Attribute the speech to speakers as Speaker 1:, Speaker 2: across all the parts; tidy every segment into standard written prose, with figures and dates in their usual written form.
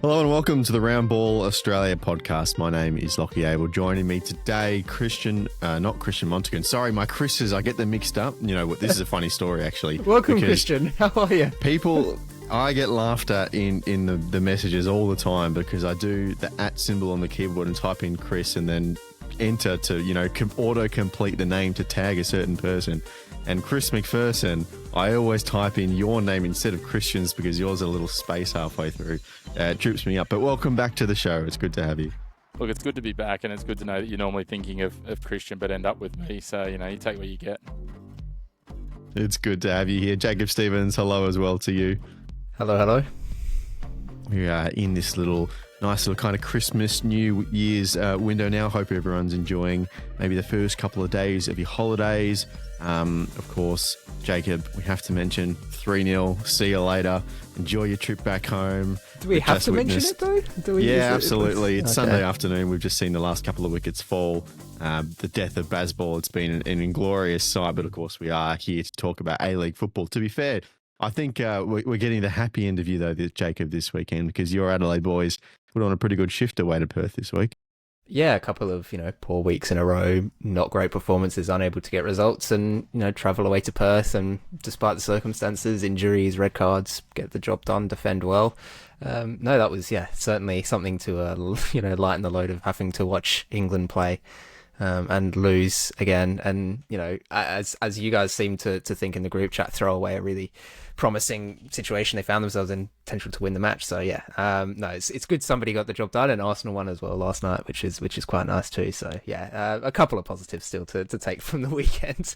Speaker 1: Hello and welcome to the Round Ball Australia podcast. My name is Lachie Avil. Joining me today, not Christian Montague. Sorry, my Chris's, I get them mixed up. You know what? This is a funny story, actually.
Speaker 2: Welcome, Christian. How are you?
Speaker 1: I get laughed at in the messages all the time because I do the @ symbol on the keyboard and type in Chris and then enter to, auto-complete the name to tag a certain person. And Chris Macpherson, I always type in your name instead of Christian's because yours is a little space halfway through. It trips me up. But welcome back to the show. It's good to have you.
Speaker 3: Look, it's good to be back, and it's good to know that you're normally thinking of Christian but end up with me. So, you take what you get.
Speaker 1: It's good to have you here. Jacob Stevens, hello as well to you.
Speaker 2: Hello.
Speaker 1: We are in this nice little kind of Christmas, New Year's window now. Hope everyone's enjoying maybe the first couple of days of your holidays. Of course, Jacob, we have to mention 3-0. See you later. Enjoy your trip back home.
Speaker 2: Do we have to mention it though?
Speaker 1: Yeah, absolutely. It's Sunday afternoon. We've just seen the last couple of wickets fall. The death of Bazball. It's been an inglorious sight, but of course we are here to talk about A-League football. To be fair, I think we're getting the happy end of you though, Jacob, this weekend because your Adelaide boys put on a pretty good shift away to Perth this week.
Speaker 2: Yeah, a couple of, poor weeks in a row, not great performances, unable to get results and, travel away to Perth and despite the circumstances, injuries, red cards, get the job done, defend well. No, that was, certainly something to, lighten the load of having to watch England play and lose again. And, as you guys seem to think in the group chat, throw away a really promising situation they found themselves in, potential to win the match. So it's good somebody got the job done, and Arsenal won as well last night, which is quite nice too. So a couple of positives still to take from the weekend.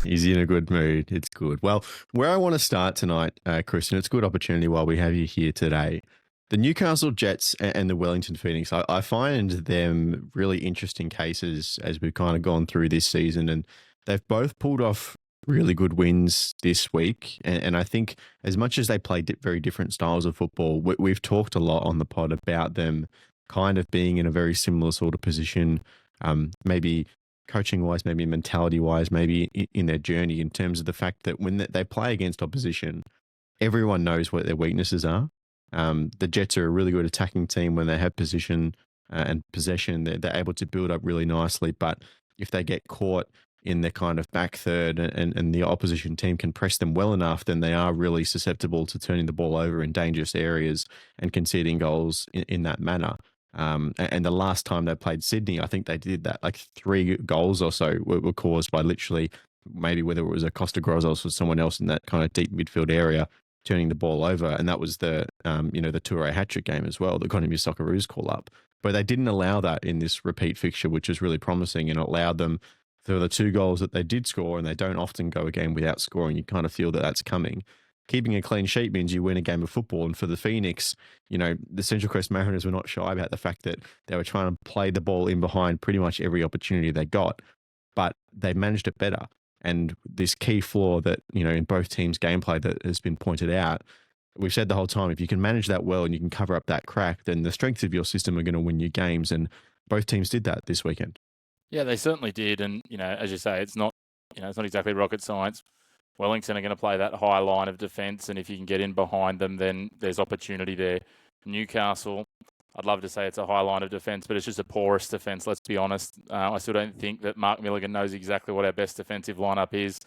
Speaker 1: He's in a good mood. It's good. Well, where I want to start tonight, Christian, it's a good opportunity while we have you here today. The Newcastle Jets and the Wellington Phoenix, I find them really interesting cases as we've kind of gone through this season, and they've both pulled off really good wins this week. And I think as much as they play very different styles of football, we've talked a lot on the pod about them kind of being in a very similar sort of position, maybe coaching-wise, maybe mentality-wise, maybe in their journey in terms of the fact that when they play against opposition, everyone knows what their weaknesses are. The Jets are a really good attacking team when they have position and possession. They're able to build up really nicely. But if they get caught in their kind of back third and the opposition team can press them well enough, then they are really susceptible to turning the ball over in dangerous areas and conceding goals in that manner. And the last time they played Sydney, I think they did that. Like 3 goals or so were caused by literally maybe whether it was a Costa Grozos or someone else in that kind of deep midfield area turning the ball over. And that was the Toure hat-trick game as well that got him his Socceroos call up. But they didn't allow that in this repeat fixture, which is really promising, and allowed them for the 2 goals that they did score, and they don't often go a game without scoring. You kind of feel that that's coming. Keeping a clean sheet means you win a game of football. And for the Phoenix, the Central Coast Mariners were not shy about the fact that they were trying to play the ball in behind pretty much every opportunity they got, but they managed it better. And this key flaw that, in both teams' gameplay that has been pointed out, we've said the whole time, if you can manage that well and you can cover up that crack, then the strengths of your system are going to win you games. And both teams did that this weekend.
Speaker 3: Yeah, they certainly did. And, as you say, it's not exactly rocket science. Wellington are going to play that high line of defence, and if you can get in behind them, then there's opportunity there. Newcastle, I'd love to say it's a high line of defence, but it's just a porous defence, let's be honest. I still don't think that Mark Milligan knows exactly what our best defensive lineup is.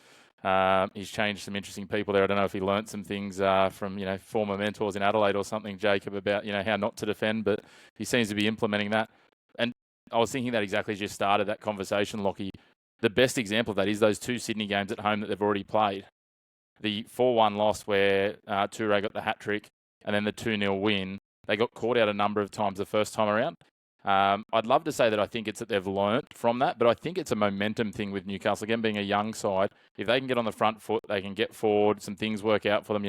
Speaker 3: He's changed some interesting people there. I don't know if he learnt some things from, former mentors in Adelaide or something, Jacob, about, how not to defend, but he seems to be implementing that. And I was thinking that exactly as you started that conversation, Lachie. The best example of that is those 2 Sydney games at home that they've already played. The 4-1 loss where Toure got the hat-trick, and then the 2-0 win. They got caught out a number of times the first time around. I'd love to say that I think it's that they've learnt from that, but I think it's a momentum thing with Newcastle. Again, being a young side, if they can get on the front foot, they can get forward, some things work out for them.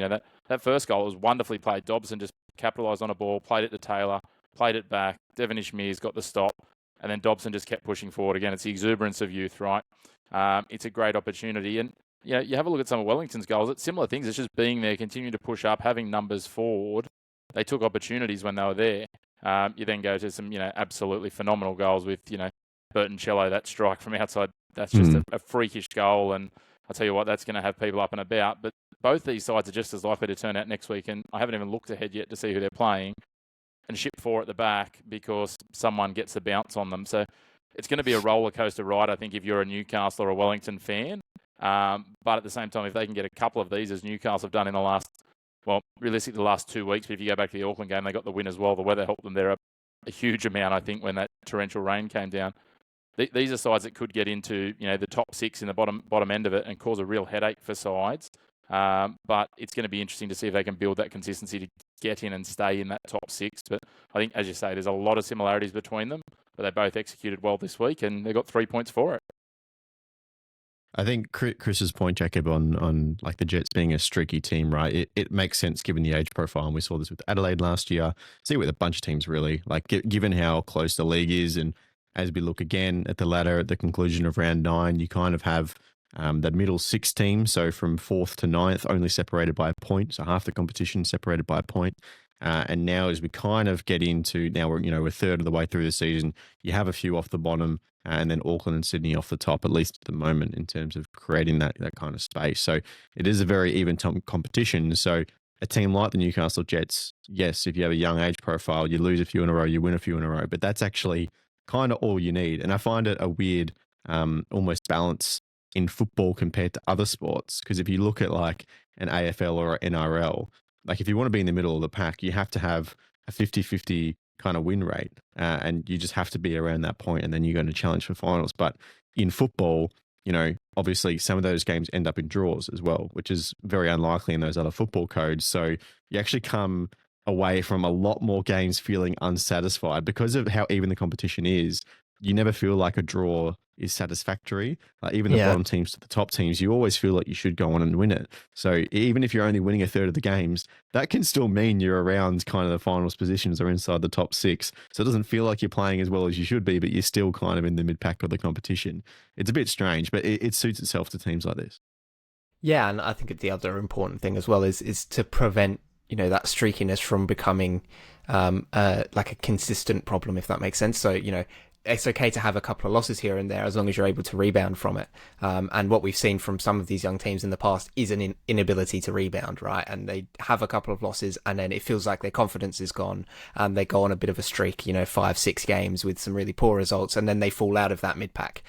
Speaker 3: That first goal was wonderfully played. Dobson just capitalised on a ball, played it to Taylor, played it back. Devonish Mears got the stop. And then Dobson just kept pushing forward. Again, it's the exuberance of youth, right? It's a great opportunity. And, you have a look at some of Wellington's goals. It's similar things. It's just being there, continuing to push up, having numbers forward. They took opportunities when they were there. You then go to some, absolutely phenomenal goals with, Burton Cello, that strike from outside. That's just a freakish goal. And I'll tell you what, that's going to have people up and about. But both these sides are just as likely to turn out next week. And I haven't even looked ahead yet to see who they're playing. and ship 4 at the back because someone gets the bounce on them. So it's going to be a roller coaster ride, I think, if you're a Newcastle or a Wellington fan. But at the same time, if they can get a couple of these, as Newcastle have done in the last, well, realistically the last 2 weeks, but if you go back to the Auckland game, they got the win as well. The weather helped them there a huge amount, I think, when that torrential rain came down. These are sides that could get into, the top 6 in the bottom end of it and cause a real headache for sides. But it's going to be interesting to see if they can build that consistency to get in and stay in that top 6. But I think, as you say, there's a lot of similarities between them, but they both executed well this week and they got 3 points for it.
Speaker 1: I think Chris's point, Jacob, on like the Jets being a streaky team, right? It makes sense given the age profile, and we saw this with Adelaide last year. See with a bunch of teams, really. Like given how close the league is, and as we look again at the ladder at the conclusion of round 9, you kind of have that middle 6 team. So from 4th to 9th, only separated by a point. So half the competition separated by a point. And now as we kind of get into, now we're a third of the way through the season, you have a few off the bottom and then Auckland and Sydney off the top, at least at the moment, in terms of creating that kind of space. So it is a very even competition. So a team like the Newcastle Jets, yes, if you have a young age profile, you lose a few in a row, you win a few in a row, but that's actually kind of all you need. And I find it a weird almost balance in football compared to other sports. Because if you look at like an AFL or an NRL, like if you want to be in the middle of the pack, you have to have a 50-50 kind of win rate. And you just have to be around that point and then you're going to challenge for finals. But in football, obviously some of those games end up in draws as well, which is very unlikely in those other football codes. So you actually come away from a lot more games feeling unsatisfied because of how even the competition is. You never feel like a draw is satisfactory. Even the bottom teams to the top teams, you always feel like you should go on and win it. So even if you're only winning a third of the games, that can still mean you're around kind of the finals positions or inside the top 6. So it doesn't feel like you're playing as well as you should be, but you're still kind of in the mid-pack of the competition. It's a bit strange, but it suits itself to teams like this.
Speaker 2: Yeah, and I think the other important thing as well is to prevent that streakiness from becoming like a consistent problem, if that makes sense. So it's okay to have a couple of losses here and there as long as you're able to rebound from it. And what we've seen from some of these young teams in the past is an inability to rebound, right? And they have a couple of losses and then it feels like their confidence is gone and they go on a bit of a streak, 5-6 games with some really poor results and then they fall out of that mid-pack.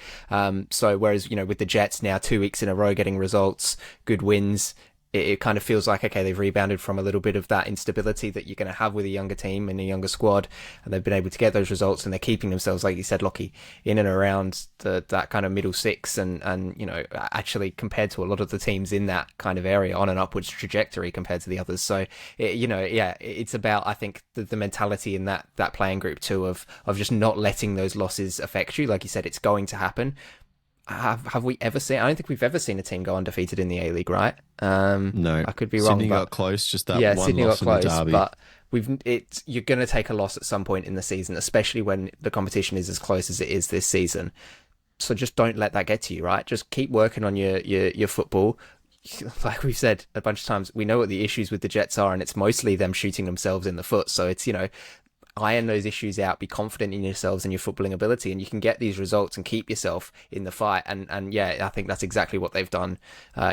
Speaker 2: So whereas, with the Jets now 2 weeks in a row getting results, good wins, it kind of feels like, okay, they've rebounded from a little bit of that instability that you're going to have with a younger team and a younger squad, and they've been able to get those results, and they're keeping themselves, like you said, Lachie, in and around that kind of middle 6, and actually compared to a lot of the teams in that kind of area on an upwards trajectory compared to the others. So, it's about, I think, the mentality in that playing group too of just not letting those losses affect you. Like you said, it's going to happen. Have we ever seen? I don't think we've ever seen a team go undefeated in the A-League, right?
Speaker 1: No,
Speaker 2: I could be wrong.
Speaker 1: Sydney got close, just that one
Speaker 2: Sydney
Speaker 1: loss
Speaker 2: got close,
Speaker 1: in the Derby.
Speaker 2: but you're going to take a loss at some point in the season, especially when the competition is as close as it is this season. So just don't let that get to you, right? Just keep working on your football. Like we've said a bunch of times, we know what the issues with the Jets are, and it's mostly them shooting themselves in the foot. So it's iron those issues out, be confident in yourselves and your footballing ability, and you can get these results and keep yourself in the fight. And yeah, I think that's exactly what they've done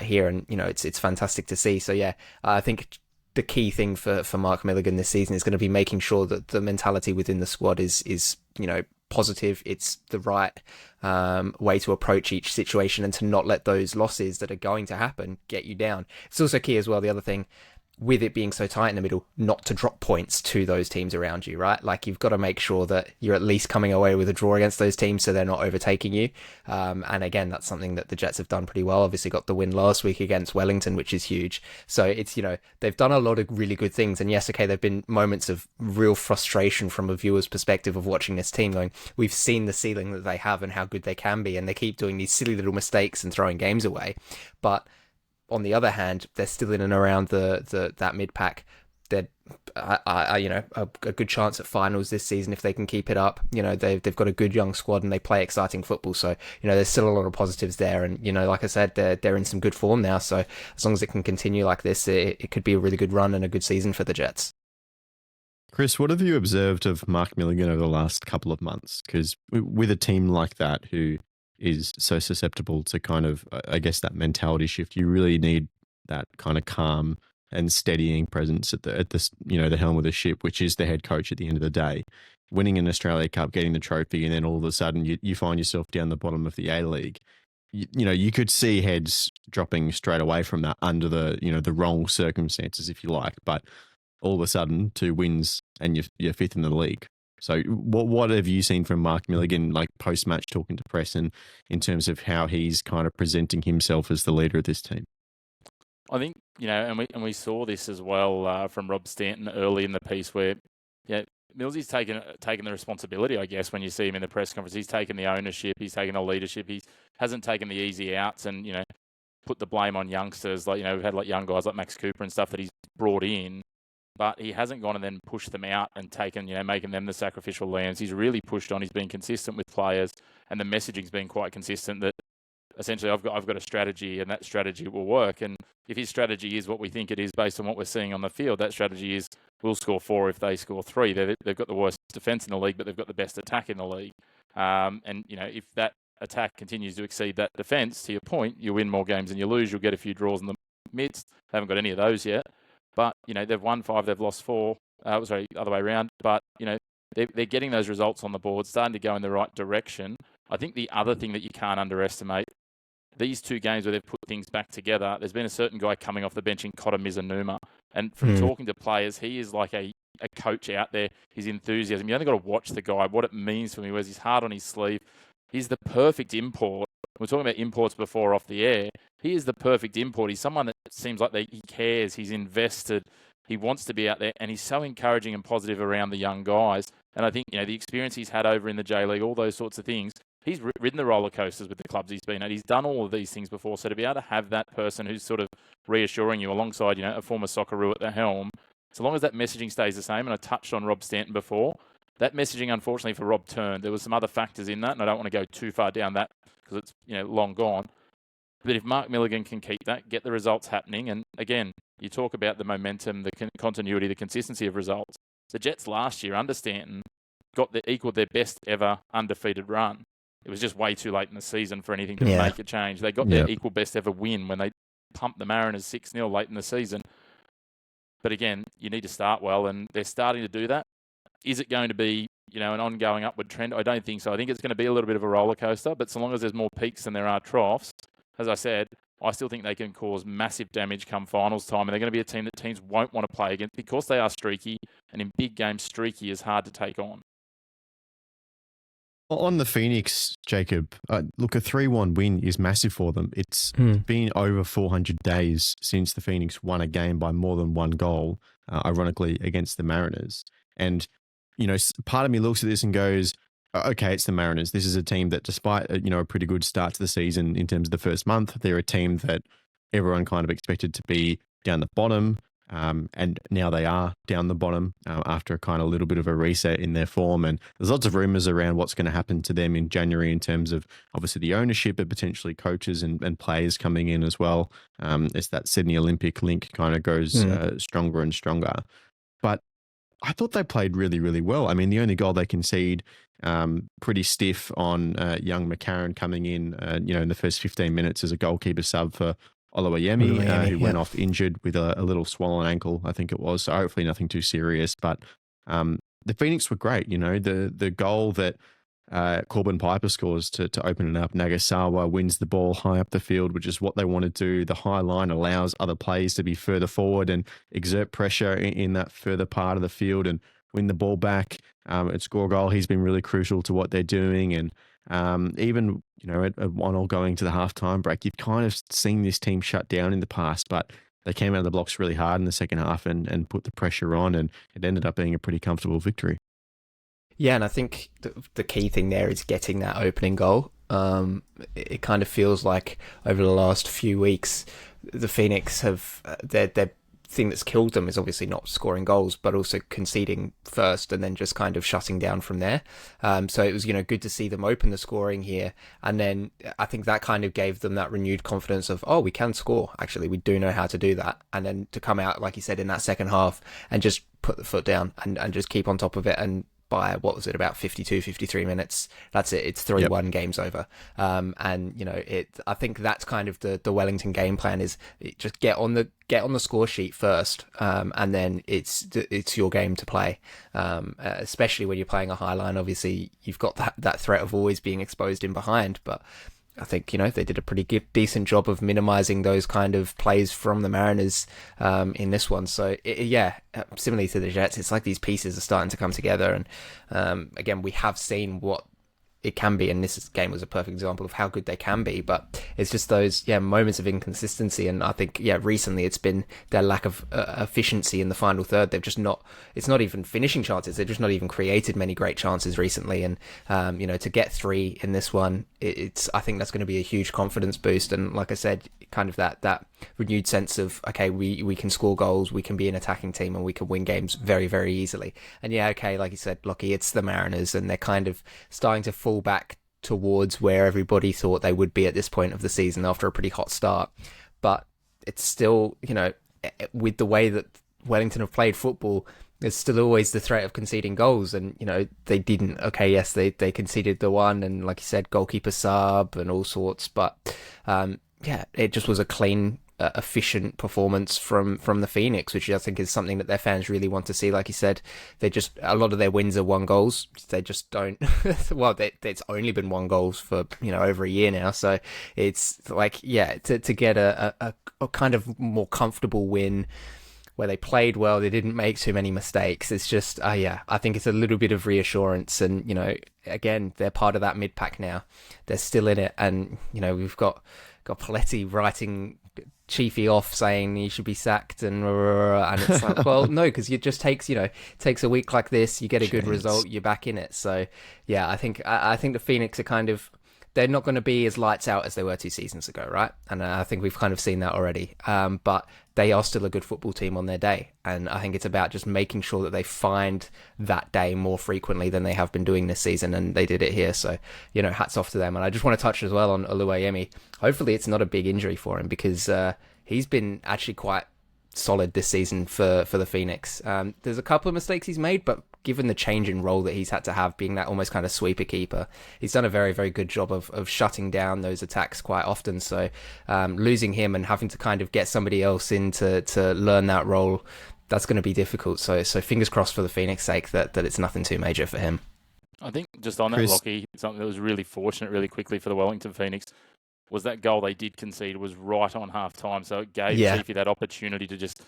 Speaker 2: here, and it's fantastic to see. So yeah, I think the key thing for Mark Milligan this season is going to be making sure that the mentality within the squad is positive. It's the right way to approach each situation, and to not let those losses that are going to happen get you down. It's also key as well, the other thing, with it being so tight in the middle, not to drop points to those teams around you, right? Like you've got to make sure that you're at least coming away with a draw against those teams so they're not overtaking you. And again, that's something that the Jets have done pretty well. Obviously got the win last week against Wellington, which is huge. So it's, they've done a lot of really good things. And yes, okay, there've been moments of real frustration from a viewer's perspective of watching this team going, we've seen the ceiling that they have and how good they can be, and they keep doing these silly little mistakes and throwing games away. But on the other hand, they're still in and around that mid-pack. They're a good chance at finals this season if they can keep it up. They've got a good young squad and they play exciting football. So there's still a lot of positives there. And like I said, they're in some good form now. So as long as it can continue like this, it could be a really good run and a good season for the Jets.
Speaker 1: Chris, what have you observed of Mark Milligan over the last couple of months? Because with a team like that who is so susceptible to kind of, I guess, that mentality shift, you really need that kind of calm and steadying presence at the the helm of the ship, which is the head coach at the end of the day. Winning an Australia Cup, getting the trophy, and then all of a sudden you find yourself down the bottom of the A-League. You could see heads dropping straight away from that under the wrong circumstances, if you like. But all of a sudden, 2 wins and you're fifth in the league. So what have you seen from Mark Milligan, like post-match talking to press, and in terms of how he's kind of presenting himself as the leader of this team?
Speaker 3: I think, and we saw this as well from Rob Stanton early in the piece where, Millsy's taken the responsibility, I guess, when you see him in the press conference. He's taken the ownership, he's taken the leadership, he hasn't taken the easy outs and, put the blame on youngsters. Like, we've had like young guys like Max Cooper and stuff that he's brought in, but he hasn't gone and then pushed them out and taken, making them the sacrificial lambs. He's really pushed on. He's been consistent with players, and the messaging's been quite consistent that essentially I've got a strategy and that strategy will work. And if his strategy is what we think it is based on what we're seeing on the field, that strategy is we'll score 4 if they score 3. They've got the worst defence in the league, but they've got the best attack in the league. If that attack continues to exceed that defence, to your point, you win more games than you lose. You'll get a few draws in the midst. They haven't got any of those yet. But, they've won 5, they've lost 4. Other way around. But, they're getting those results on the board, starting to go in the right direction. I think the other thing that you can't underestimate, these 2 games where they've put things back together, there's been a certain guy coming off the bench in Cotta Mizunuma. And from talking to players, he is like a coach out there. His enthusiasm, you only got to watch the guy, what it means for me, wears his heart on his sleeve. He's the perfect import. We're talking about imports before off the air. He is the perfect import. He's someone that seems like he cares, he's invested, he wants to be out there, and he's so encouraging and positive around the young guys. And I think, the experience he's had over in the J-League, all those sorts of things, he's ridden the roller coasters with the clubs he's been at. He's done all of these things before. So to be able to have that person who's sort of reassuring you alongside, a former Socceroo at the helm, so long as that messaging stays the same, and I touched on Rob Stanton before, that messaging, unfortunately for Rob, turned. There was some other factors in that, and I don't want to go too far down that because it's, long gone. But if Mark Milligan can keep that, get the results happening, and again, you talk about the momentum, the continuity, the consistency of results. The Jets last year under Stanton equaled their best ever undefeated run. It was just way too late in the season for anything to make a change. They got their equal best ever win when they pumped the Mariners 6-0 late in the season. But again, you need to start well, and they're starting to do that. Is it going to be, an ongoing upward trend? I don't think so. I think it's going to be a little bit of a roller coaster, but so long as there's more peaks than there are troughs, as I said, I still think they can cause massive damage come finals time, and they're going to be a team that teams won't want to play against because they are streaky, and in big games, streaky is hard to take on.
Speaker 1: On the Phoenix, Jacob, look, a 3-1 win is massive for them. It's been over 400 days since the Phoenix won a game by more than 1 goal, ironically, against the Mariners. And, part of me looks at this and goes, okay, it's the Mariners. This is a team that, despite, a pretty good start to the season in terms of the first month, they're a team that everyone kind of expected to be down the bottom. And now they are down the bottom after a kind of little bit of a reset in their form. And there's lots of rumours around what's going to happen to them in January in terms of obviously the ownership, but potentially coaches and players coming in as well. As that Sydney Olympic link kind of goes stronger and stronger. But I thought they played really, really well. I mean, the only goal they concede pretty stiff on young McCarron coming in, in the first 15 minutes as a goalkeeper sub for Oluwayemi, who went off injured with a little swollen ankle, I think it was. So hopefully nothing too serious. But the Phoenix were great. The goal that Corbin Piper scores to open it up, Nagasawa wins the ball high up the field, which is what they want to do. The high line allows other players to be further forward and exert pressure in that further part of the field and win the ball back and score a goal. He's been really crucial to what they're doing. And even, at 1-1 going to the halftime break, you've kind of seen this team shut down in the past, but they came out of the blocks really hard in the second half and put the pressure on, and it ended up being a pretty comfortable victory.
Speaker 2: Yeah, and I think the key thing there is getting that opening goal. It kind of feels like over the last few weeks, the Phoenix have their thing that's killed them is obviously not scoring goals, but also conceding first and then just kind of shutting down from there. So it was, good to see them open the scoring here. And then I think that kind of gave them that renewed confidence of, we can score. Actually, we do know how to do that. And then to come out, like you said, in that second half and just put the foot down and just keep on top of it and by, what was it, about 52, 53 minutes. That's it. It's 3-1, game's over. And, you know, I think that's kind of the Wellington game plan, is just get on the score sheet first, and then it's your game to play. Especially when you're playing a high line, obviously you've got that threat of always being exposed in behind, but I think, you know, they did a pretty decent job of minimising those kind of plays from the Mariners in this one. So, similarly to the Jets, it's like these pieces are starting to come together. And again, we have seen what it can be, and this game was a perfect example of how good they can be, but it's just those moments of inconsistency. And I think recently it's been their lack of efficiency in the final third. They've just not, it's not even finishing chances, they've just not even created many great chances recently. And you know, to get 3 in this one, I think that's going to be a huge confidence boost. And like I said, kind of that renewed sense of, okay, we can score goals, we can be an attacking team, and we can win games very, very easily. And like you said, Lachie, it's the Mariners, and they're kind of starting to fall back towards where everybody thought they would be at this point of the season after a pretty hot start. But it's still, you know, with the way that Wellington have played football, there's still always the threat of conceding goals. And, you know, they didn't. Okay, yes, they conceded the one, and like you said, goalkeeper sub and all sorts. But it just was a clean, efficient performance from the Phoenix, which I think is something that their fans really want to see. Like you said, a lot of their wins are 1 goals. They just don't. Well, it's only been 1 goals for, you know, over a year now. So it's like, to get a kind of more comfortable win where they played well, they didn't make too many mistakes. It's just, I think it's a little bit of reassurance. And, you know, again, they're part of that mid-pack now. They're still in it. And, you know, we've got Paletti writing Chiefy off, saying he should be sacked, and it's like, well, no, because it just takes a week like this, you get a good result, you're back in it. So, I think the Phoenix are kind of, they're not going to be as lights out as they were 2 seasons ago, right? And I think we've kind of seen that already. But they are still a good football team on their day. And I think it's about just making sure that they find that day more frequently than they have been doing this season. And they did it here. So, you know, hats off to them. And I just want to touch as well on Oluwayemi. Hopefully it's not a big injury for him, because he's been actually quite solid this season for the Phoenix. There's a couple of mistakes he's made, but given the change in role that he's had to have, being that almost kind of sweeper keeper, he's done a very, very good job of shutting down those attacks quite often. So losing him and having to kind of get somebody else in to learn that role, that's going to be difficult. So fingers crossed for the Phoenix sake that it's nothing too major for him.
Speaker 3: I think just on that, Lachie, something that was really fortunate really quickly for the Wellington Phoenix was that goal they did concede was right on half-time. So it gave Chiefy that opportunity to just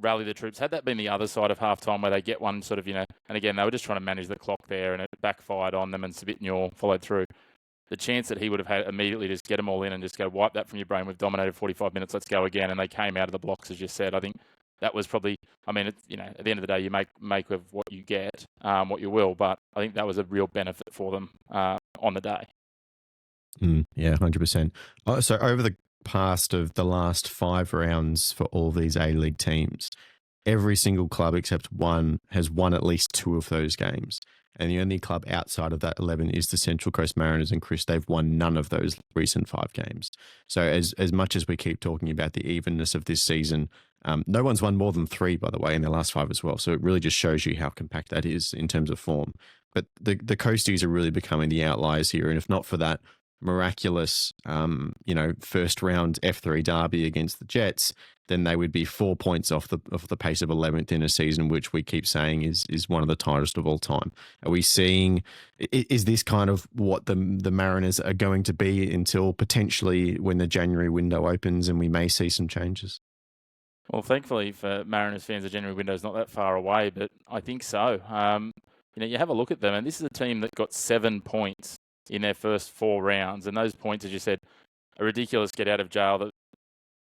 Speaker 3: rally the troops. Had that been the other side of half-time where they get one sort of, you know, and again, they were just trying to manage the clock there, and it backfired on them, and Sabitnor followed through. The chance that he would have had immediately just get them all in and just go, wipe that from your brain. We've dominated 45 minutes. Let's go again. And they came out of the blocks, as you said. I think that was probably, I mean, you know, at the end of the day, you make of what you get, what you will. But I think that was a real benefit for them on the day.
Speaker 1: 100%. So over the past of the last 5 rounds for all these A-League teams, every single club except one has won at least 2 of those games. And the only club outside of that 11 is the Central Coast Mariners, and Chris, they've won none of those recent 5 games. So as much as we keep talking about the evenness of this season, no one's won more than 3, by the way, in their last 5 as well. So it really just shows you how compact that is in terms of form. But the Coasties are really becoming the outliers here. And if not for that miraculous, first round F3 derby against the Jets, then they would be 4 points off the pace of 11th in a season, which we keep saying is one of the tightest of all time. Are we seeing, is this kind of what the Mariners are going to be until potentially when the January window opens and we may see some changes?
Speaker 3: Well, thankfully for Mariners fans, the January window is not that far away, but I think so. You have a look at them, and this is a team that got 7 points in their first 4 rounds. And those points, as you said, a ridiculous get out of jail that,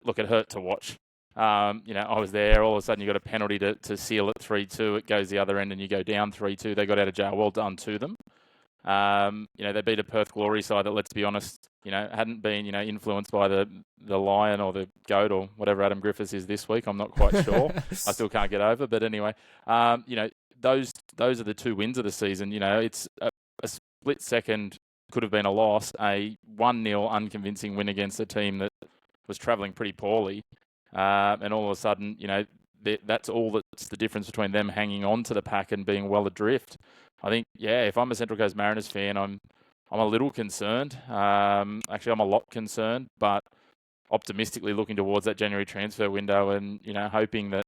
Speaker 3: look, it hurt to watch. I was there. All of a sudden, you got a penalty to seal it 3-2. It goes the other end and you go down 3-2. They got out of jail. Well done to them. They beat a Perth Glory side that, let's be honest, hadn't been, influenced by the lion or the goat or whatever Adam Griffiths is this week. I'm not quite sure. I still can't get over. But anyway, those are the 2 wins of the season. It's a split second, could have been a loss, a 1-0 unconvincing win against a team that was travelling pretty poorly. And all of a sudden, that's all that's the difference between them hanging on to the pack and being well adrift. I think, if I'm a Central Coast Mariners fan, I'm a little concerned. Actually, I'm a lot concerned, but optimistically looking towards that January transfer window and, hoping that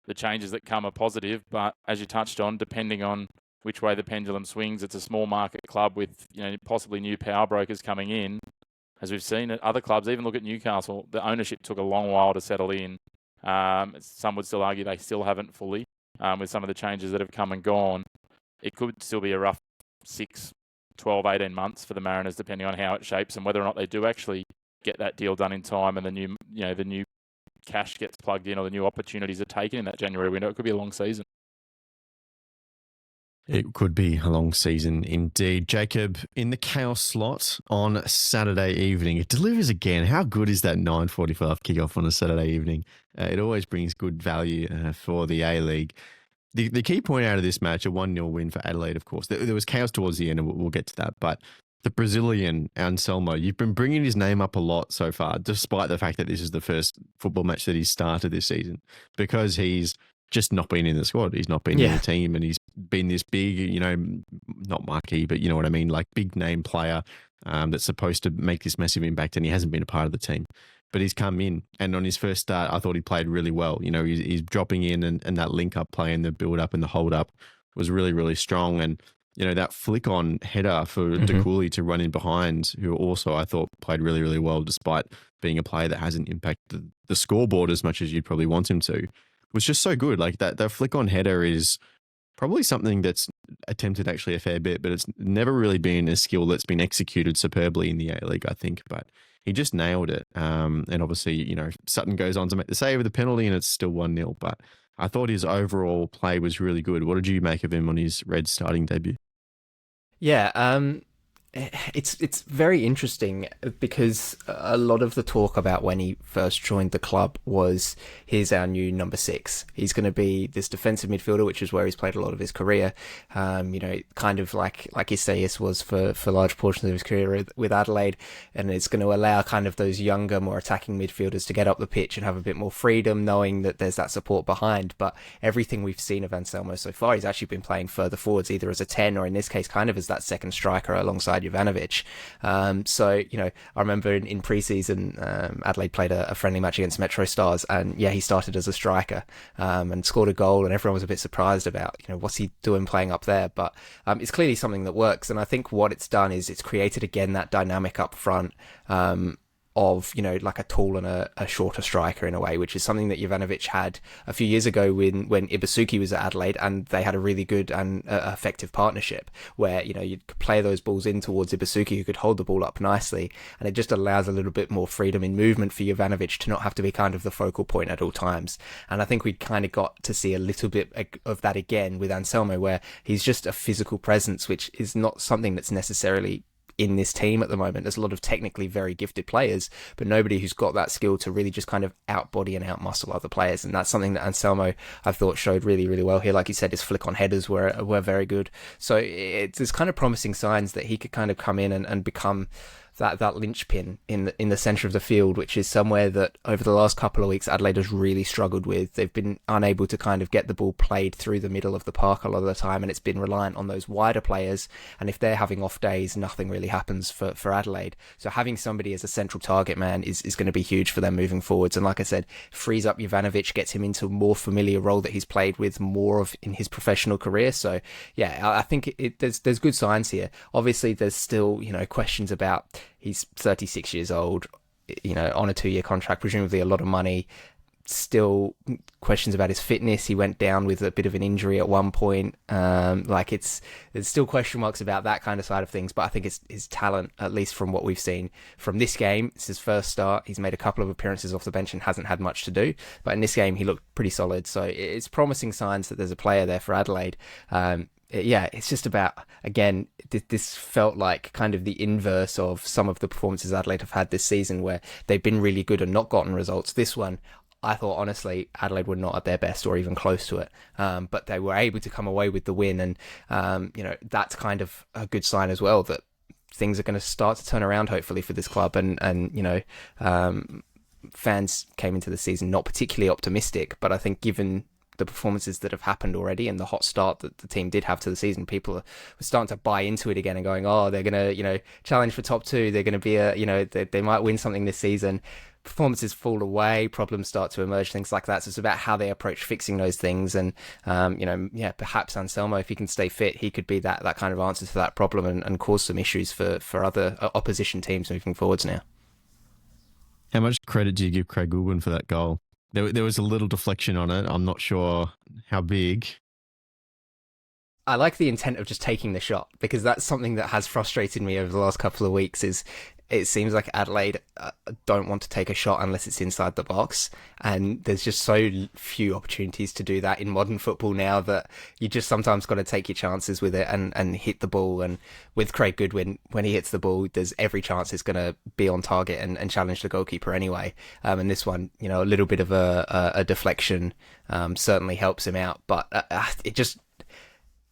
Speaker 3: the changes that come are positive. But as you touched on, depending on which way the pendulum swings, it's a small market club with, possibly new power brokers coming in. As we've seen at other clubs, even look at Newcastle, the ownership took a long while to settle in. Some would still argue they still haven't fully, with some of the changes that have come and gone. It could still be a rough 6, 12, 18 months for the Mariners, depending on how it shapes and whether or not they do actually get that deal done in time and the new cash gets plugged in or the new opportunities are taken in that January window. It could be a long season.
Speaker 1: It could be a long season indeed. Jacob, in the chaos slot on Saturday evening, it delivers again. How good is that 9:45 kickoff on a Saturday evening? It always brings good value for the A-League. The key point out of this match, a 1-0 win for Adelaide, of course. There was chaos towards the end, and we'll get to that. But the Brazilian, Anselmo, you've been bringing his name up a lot so far, despite the fact that this is the first football match that he's started this season, because he's just not been in the squad. He's not been in the team, and he's been this big, not marquee, but you know what I mean, like big name player that's supposed to make this massive impact, and he hasn't been a part of the team. But he's come in, and on his first start, I thought he played really well. He's dropping in, and that link-up play and the build-up and the hold-up was really, really strong. And, that flick-on header for De Cooley to run in behind, who also I thought played really, really well, despite being a player that hasn't impacted the scoreboard as much as you'd probably want him to, was just so good. Like that flick-on header is probably something that's attempted actually a fair bit, but it's never really been a skill that's been executed superbly in the A-League, I think. But he just nailed it. And obviously, Sutton goes on to make the save of the penalty and it's still 1-0. But I thought his overall play was really good. What did you make of him on his Reds starting debut?
Speaker 2: Yeah, it's very interesting because a lot of the talk about when he first joined the club was, here's our new number 6. He's going to be this defensive midfielder, which is where he's played a lot of his career. Kind of like Isaias was for large portions of his career with Adelaide, and it's going to allow kind of those younger, more attacking midfielders to get up the pitch and have a bit more freedom, knowing that there's that support behind. But everything we've seen of Anselmo so far, he's actually been playing further forwards, either as a 10 or in this case, kind of as that second striker alongside Jovanovic. I remember in pre-season, Adelaide played a friendly match against Metro Stars, and he started as a striker and scored a goal, and everyone was a bit surprised about, what's he doing playing up there? But it's clearly something that works, and I think what it's done is it's created again that dynamic up front of, like a tall and a shorter striker in a way, which is something that Jovanovic had a few years ago when Ibasuki was at Adelaide, and they had a really good and effective partnership where, you'd play those balls in towards Ibasuki, who could hold the ball up nicely, and it just allows a little bit more freedom in movement for Jovanovic to not have to be kind of the focal point at all times. And I think we kind of got to see a little bit of that again with Anselmo, where he's just a physical presence, which is not something that's necessarily in this team at the moment. There's a lot of technically very gifted players, but nobody who's got that skill to really just kind of outbody and outmuscle other players. And that's something that Anselmo, I thought, showed really, really well here. Like you said, his flick on headers were very good. So it's kind of promising signs that he could kind of come in and become that linchpin in the centre of the field, which is somewhere that over the last couple of weeks Adelaide has really struggled with. They've been unable to kind of get the ball played through the middle of the park a lot of the time, and it's been reliant on those wider players, and if they're having off days, nothing really happens for Adelaide. So having somebody as a central target man is going to be huge for them moving forwards, and like I said, frees up Jovanovic, gets him into a more familiar role that he's played with more of in his professional career. So I think there's good signs here. Obviously there's still questions about, he's 36 years old, on a 2-year contract, presumably a lot of money. Still questions about his fitness. He went down with a bit of an injury at one point. There's still question marks about that kind of side of things, but I think it's his talent, at least from what we've seen from this game. It's his first start. He's made a couple of appearances off the bench and hasn't had much to do, but in this game he looked pretty solid. So it's promising signs that there's a player there for Adelaide. It's just about, again, this felt like kind of the inverse of some of the performances Adelaide have had this season, where they've been really good and not gotten results. This one, I thought, honestly, Adelaide were not at their best or even close to it, but they were able to come away with the win, and that's kind of a good sign as well, that things are going to start to turn around hopefully for this club, and fans came into the season not particularly optimistic, but I think given the performances that have happened already and the hot start that the team did have to the season, people were starting to buy into it again and going, oh, they're going to, challenge for top two. They're going to be they might win something this season. Performances fall away, problems start to emerge, things like that. So it's about how they approach fixing those things. And, perhaps Anselmo, if he can stay fit, he could be that kind of answer to that problem and cause some issues for other opposition teams moving forwards now.
Speaker 1: How much credit do you give Craig Goodwin for that goal? There was a little deflection on it. I'm not sure how big.
Speaker 2: I like the intent of just taking the shot, because that's something that has frustrated me over the last couple of weeks. Is it seems like Adelaide don't want to take a shot unless it's inside the box, and there's just so few opportunities to do that in modern football now that you just sometimes got to take your chances with it and hit the ball. And with Craig Goodwin, when he hits the ball, there's every chance it's going to be on target and challenge the goalkeeper anyway. And this one, a little bit of a deflection certainly helps him out, but it just...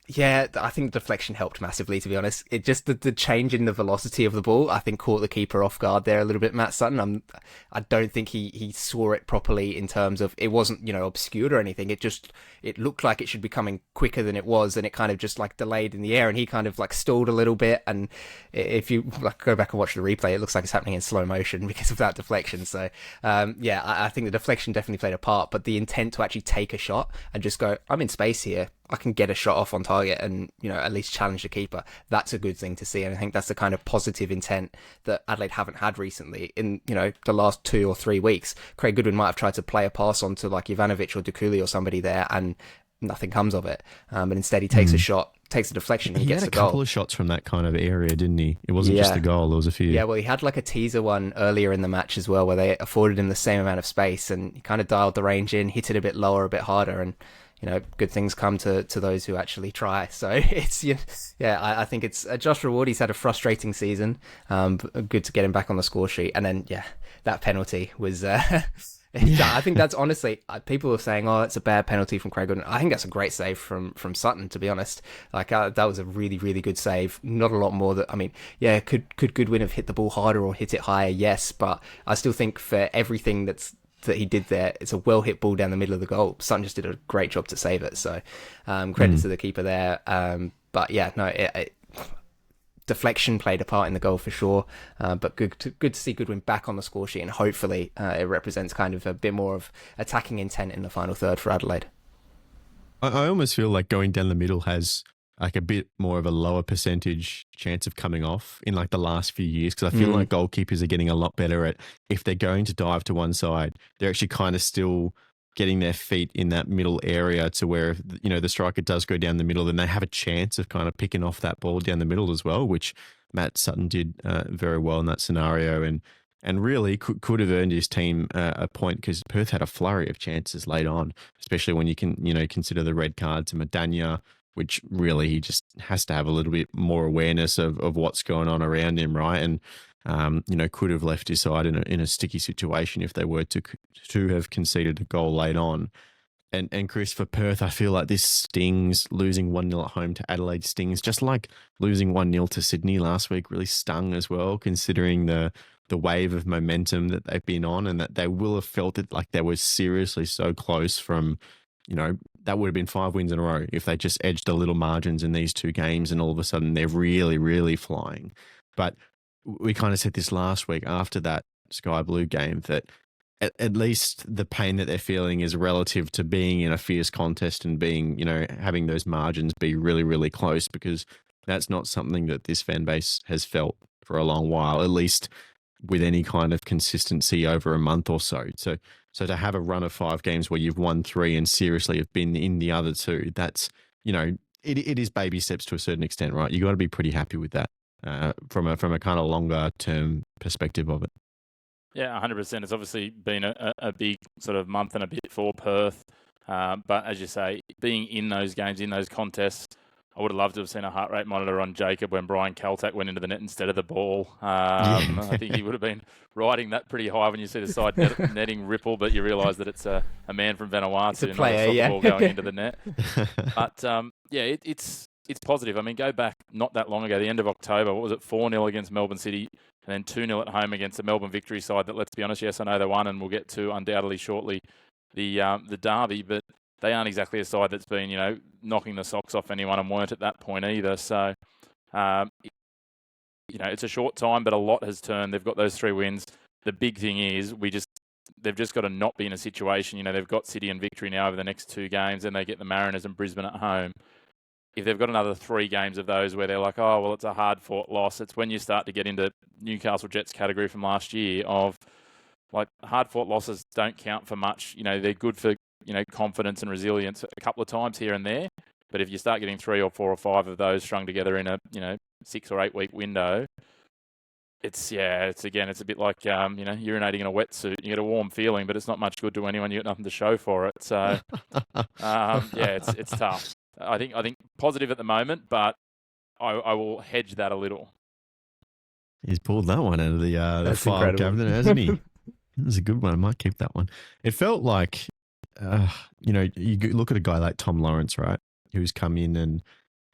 Speaker 2: Yeah, I think the deflection helped massively, to be honest. It just, the change in the velocity of the ball, I think, caught the keeper off guard there a little bit, Matt Sutton. I don't think he saw it properly in terms of, it wasn't, obscured or anything. It looked like it should be coming quicker than it was, and it kind of just delayed in the air, and he kind of stalled a little bit. And if you go back and watch the replay, it looks like it's happening in slow motion because of that deflection. So, I think the deflection definitely played a part, but the intent to actually take a shot and just go, I'm in space here, I can get a shot off on target and, at least challenge the keeper. That's a good thing to see. And I think that's the kind of positive intent that Adelaide haven't had recently in, the last 2 or 3 weeks. Craig Goodwin might have tried to play a pass onto Ivanovic or Dukuli or somebody there, and nothing comes of it. But instead he takes a shot, takes a deflection, and he gets a goal.
Speaker 1: He had a couple of shots from that kind of area, didn't he? It wasn't just a goal, there was a few.
Speaker 2: Yeah, well, he had a teaser one earlier in the match as well, where they afforded him the same amount of space, and he kind of dialed the range in, hit it a bit lower, a bit harder, and good things come to those who actually try. So it's, I think it's Josh Reward. He's had a frustrating season. Good to get him back on the score sheet. And then, that penalty was, I think that's honestly, people are saying, oh, that's a bad penalty from Craig Goodwin. I think that's a great save from Sutton, to be honest. That was a really, really good save. Not a lot more could Goodwin have hit the ball harder or hit it higher? Yes. But I still think for everything that he did there, it's a well hit ball down the middle of the goal. Sutton just did a great job to save it. So credit to the keeper there. Deflection played a part in the goal for sure. But good to see Goodwin back on the score sheet, and hopefully it represents kind of a bit more of attacking intent in the final third for Adelaide.
Speaker 1: I almost feel like going down the middle has a bit more of a lower percentage chance of coming off in the last few years, because I feel like goalkeepers are getting a lot better at, if they're going to dive to one side, they're actually kind of still getting their feet in that middle area to where, the striker does go down the middle, then they have a chance of kind of picking off that ball down the middle as well, which Matt Sutton did very well in that scenario, and really could have earned his team a point, because Perth had a flurry of chances late on, especially when you can, consider the red card to Madania, which really he just has to have a little bit more awareness of what's going on around him, right? And, could have left his side in a sticky situation if they were to have conceded a goal late on. And Chris, for Perth, I feel like this stings. Losing 1-0 at home to Adelaide stings, just like losing 1-0 to Sydney last week really stung as well, considering the wave of momentum that they've been on, and that they will have felt it like they were seriously so close from, that would have been 5 wins in a row if they just edged a little margins in these 2 games, and all of a sudden they're really, really flying. But we kind of said this last week after that Sky Blue game, that at least the pain that they're feeling is relative to being in a fierce contest and being, having those margins be really, really close, because that's not something that this fan base has felt for a long while, at least with any kind of consistency over a month or so. So to have a run of 5 games where you've won 3 and seriously have been in the other 2, that's, it is baby steps to a certain extent, right? You got to be pretty happy with that from a kind of longer term perspective of it.
Speaker 3: Yeah, 100%. It's obviously been a big sort of month and a bit for Perth. But as you say, being in those games, in those contests, I would have loved to have seen a heart rate monitor on Jacob when Brian Kaltak went into the net instead of the ball. I think he would have been riding that pretty high when you see the side netting ripple, but you realise that it's a man from Vanuatu,
Speaker 2: it's a player,
Speaker 3: not a ball going into the net. But it's positive. I mean, go back not that long ago, the end of October, what was it, 4-0 against Melbourne City, and then 2-0 at home against the Melbourne Victory side that, let's be honest, yes, I know they won, and we'll get to undoubtedly shortly the Derby, but they aren't exactly a side that's been, knocking the socks off anyone and weren't at that point either. So, it's a short time, but a lot has turned. They've got those 3 wins. The big thing is they've just got to not be in a situation, they've got City and Victory now over the next 2 games, and they get the Mariners and Brisbane at home. If they've got another 3 games of those where they're like, oh, well, it's a hard-fought loss, it's when you start to get into Newcastle Jets category from last year of, like, hard-fought losses don't count for much. They're good for, confidence and resilience a couple of times here and there. But if you start getting 3 or 4 or 5 of those strung together in a, 6 or 8 week window, it's a bit like, urinating in a wetsuit. You get a warm feeling, but it's not much good to anyone. You got nothing to show for it. So, it's tough. I think positive at the moment, but I will hedge that a little.
Speaker 1: He's pulled that one out of the file cabinet, hasn't he? That's a good one. I might keep that one. It felt like, you look at a guy like Tom Lawrence, right, who's come in and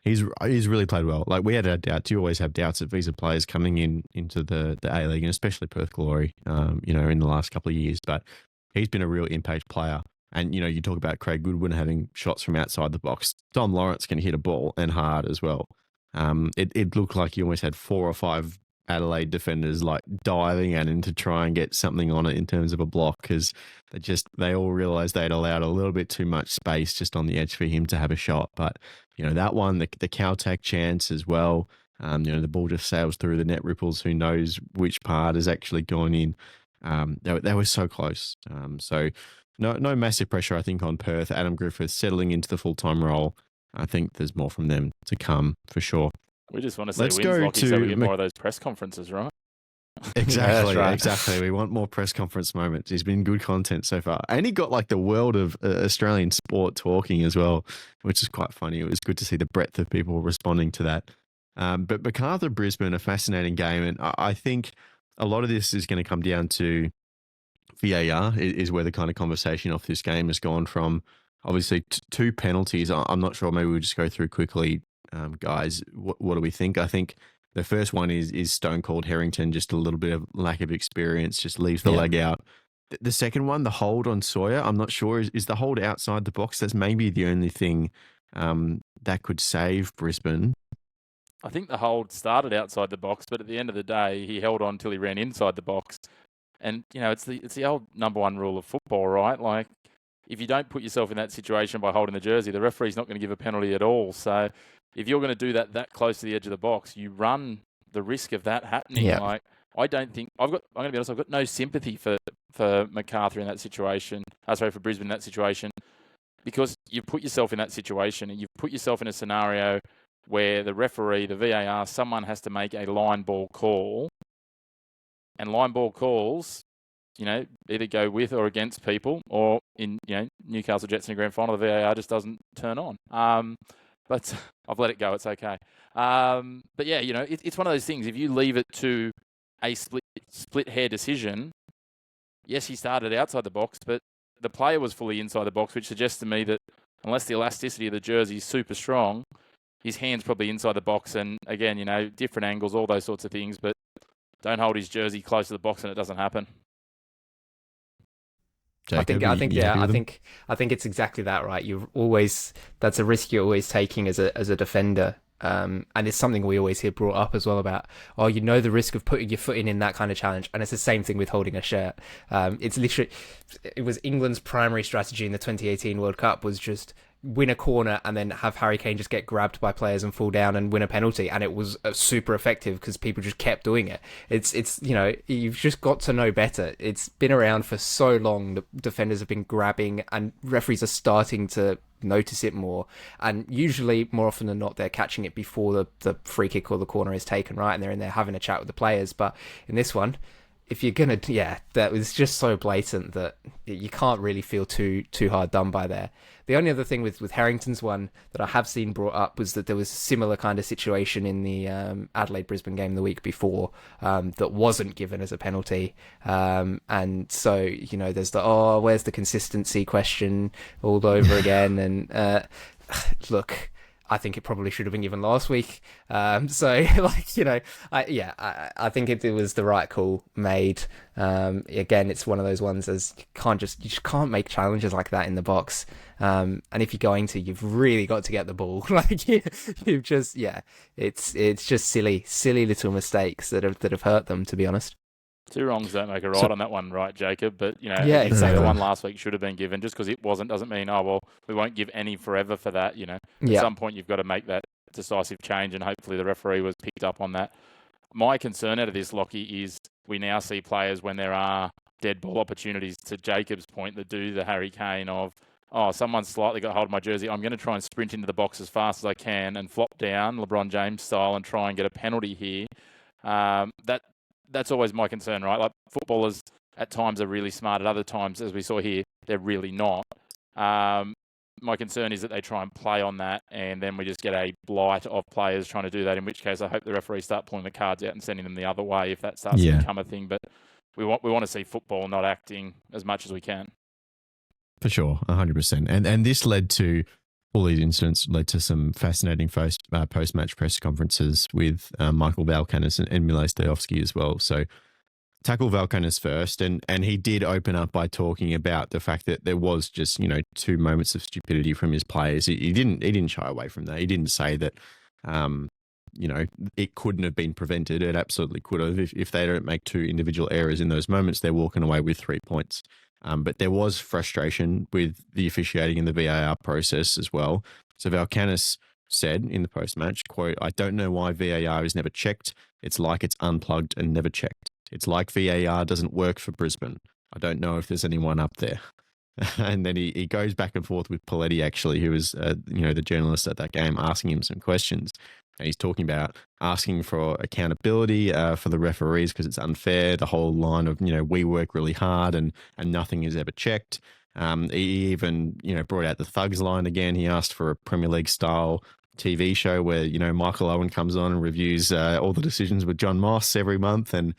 Speaker 1: he's really played well. Like, we had our doubts. You always have doubts of visa players coming into the A-League, and especially Perth Glory, in the last couple of years. But he's been a real impact player. And, you talk about Craig Goodwin having shots from outside the box. Tom Lawrence can hit a ball, and hard as well. It looked like he almost had 4 or 5 Adelaide defenders like diving at him to try and get something on it in terms of a block, because they all realised they'd allowed a little bit too much space just on the edge for him to have a shot. But, that one, the Caltech chance as well, the ball just sails through the net ripples. Who knows which part has actually gone in. They were so close. So no massive pressure, I think, on Perth. Adam Griffith settling into the full-time role. I think there's more from them to come for sure.
Speaker 3: We just want to see wins, Lachie, so we get more of those press conferences, right?
Speaker 1: Exactly,
Speaker 2: right.
Speaker 1: Exactly. We want more press conference moments. He's been good content so far. And he got like the world of Australian sport talking as well, which is quite funny. It was good to see the breadth of people responding to that. But Macarthur Brisbane, a fascinating game. And I think a lot of this is going to come down to VAR is where the kind of conversation off this game has gone from. Obviously, 2 penalties. I'm not sure. Maybe we'll just go through quickly, guys. What do we think? I think the first one is Stone Cold Harrington, just a little bit of lack of experience, just leaves the leg out. The second one, the hold on Sawyer, I'm not sure. Is the hold outside the box? That's maybe the only thing that could save Brisbane.
Speaker 3: I think the hold started outside the box, but at the end of the day, he held on till he ran inside the box. And, it's the old number 1 rule of football, right? Like, if you don't put yourself in that situation by holding the jersey, the referee's not going to give a penalty at all. So if you're going to do that close to the edge of the box, you run the risk of that happening.
Speaker 2: Yeah.
Speaker 3: Like, I don't think I'm going to be honest. I've got no sympathy for Macarthur in that situation. For Brisbane in that situation, because you put yourself in that situation and you've put yourself in a scenario where the referee, the VAR, someone has to make a line ball call, and line ball calls, either go with or against people, or in, Newcastle Jets in a grand final, the VAR just doesn't turn on. But I've let it go. It's okay. But yeah, it's one of those things. If you leave it to a split hair decision, yes, he started outside the box, but the player was fully inside the box, which suggests to me that unless the elasticity of the jersey is super strong, his hand's probably inside the box. And again, different angles, all those sorts of things, but don't hold his jersey close to the box and it doesn't happen.
Speaker 1: Jacob,
Speaker 2: I think it's exactly that, right? That's a risk you're always taking as a defender. And it's something we always hear brought up as well about, the risk of putting your foot in that kind of challenge. And it's the same thing with holding a shirt. It was England's primary strategy in the 2018 World Cup was just win a corner and then have Harry Kane just get grabbed by players and fall down and win a penalty. And it was super effective because people just kept doing it. It's you've just got to know better. It's been around for so long. The defenders have been grabbing and referees are starting to notice it more. And usually, more often than not, they're catching it before the free kick or the corner is taken, right? And they're in there having a chat with the players. But in this one, if you're going to, that was just so blatant that you can't really feel too hard done by there. The only other thing with Harrington's one that I have seen brought up was that there was a similar kind of situation in the Adelaide-Brisbane game the week before that wasn't given as a penalty. And so, there's where's the consistency question all over again? And look, I think it probably should have been given last week. So, I think it was the right call made. Again, it's one of those ones as you just can't make challenges like that in the box. And if you're going to, you've really got to get the ball. You've just, it's just silly little mistakes that have hurt them, to be honest.
Speaker 3: Two wrongs don't make a right on that one, right, Jacob? But,
Speaker 2: Yeah,
Speaker 3: as you say,
Speaker 2: exactly.
Speaker 3: the one last week should have been given. Just because it wasn't doesn't mean, we won't give any forever for that, At some point, you've got to make that decisive change, and hopefully the referee was picked up on that. My concern out of this, Lachie, is we now see players when there are dead ball opportunities, to Jacob's point, that do the Harry Kane of, someone's slightly got hold of my jersey. I'm going to try and sprint into the box as fast as I can and flop down LeBron James style and try and get a penalty here. That's always my concern, right? Like, footballers at times are really smart. At other times, as we saw here, they're really not. My concern is that they try and play on that, and then we just get a blight of players trying to do that, in which case I hope the referees start pulling the cards out and sending them the other way if that starts to become a thing. But we want to see football, not acting, as much as we can.
Speaker 1: For sure, 100%. And this led to, all these incidents led to some fascinating post-match press conferences with Michael Valkanis and Milos Stojovski as well. So tackle Valkanis first, and he did open up by talking about the fact that there was just, 2 moments of stupidity from his players. He didn't shy away from that. He didn't say that, it couldn't have been prevented. It absolutely could have. If they don't make 2 individual errors in those moments, they're walking away with 3 points. But there was frustration with the officiating in the VAR process as well. So Valkanis said in the post-match, quote, "I don't know why VAR is never checked. It's like it's unplugged and never checked. It's like VAR doesn't work for Brisbane. I don't know if there's anyone up there." And then he goes back and forth with Paletti, actually, who was, the journalist at that game, asking him some questions. And he's talking about asking for accountability for the referees because it's unfair. The whole line of, we work really hard and nothing is ever checked. He even, brought out the Thugs line again. He asked for a Premier League style TV show where, Michael Owen comes on and reviews all the decisions with John Moss every month. And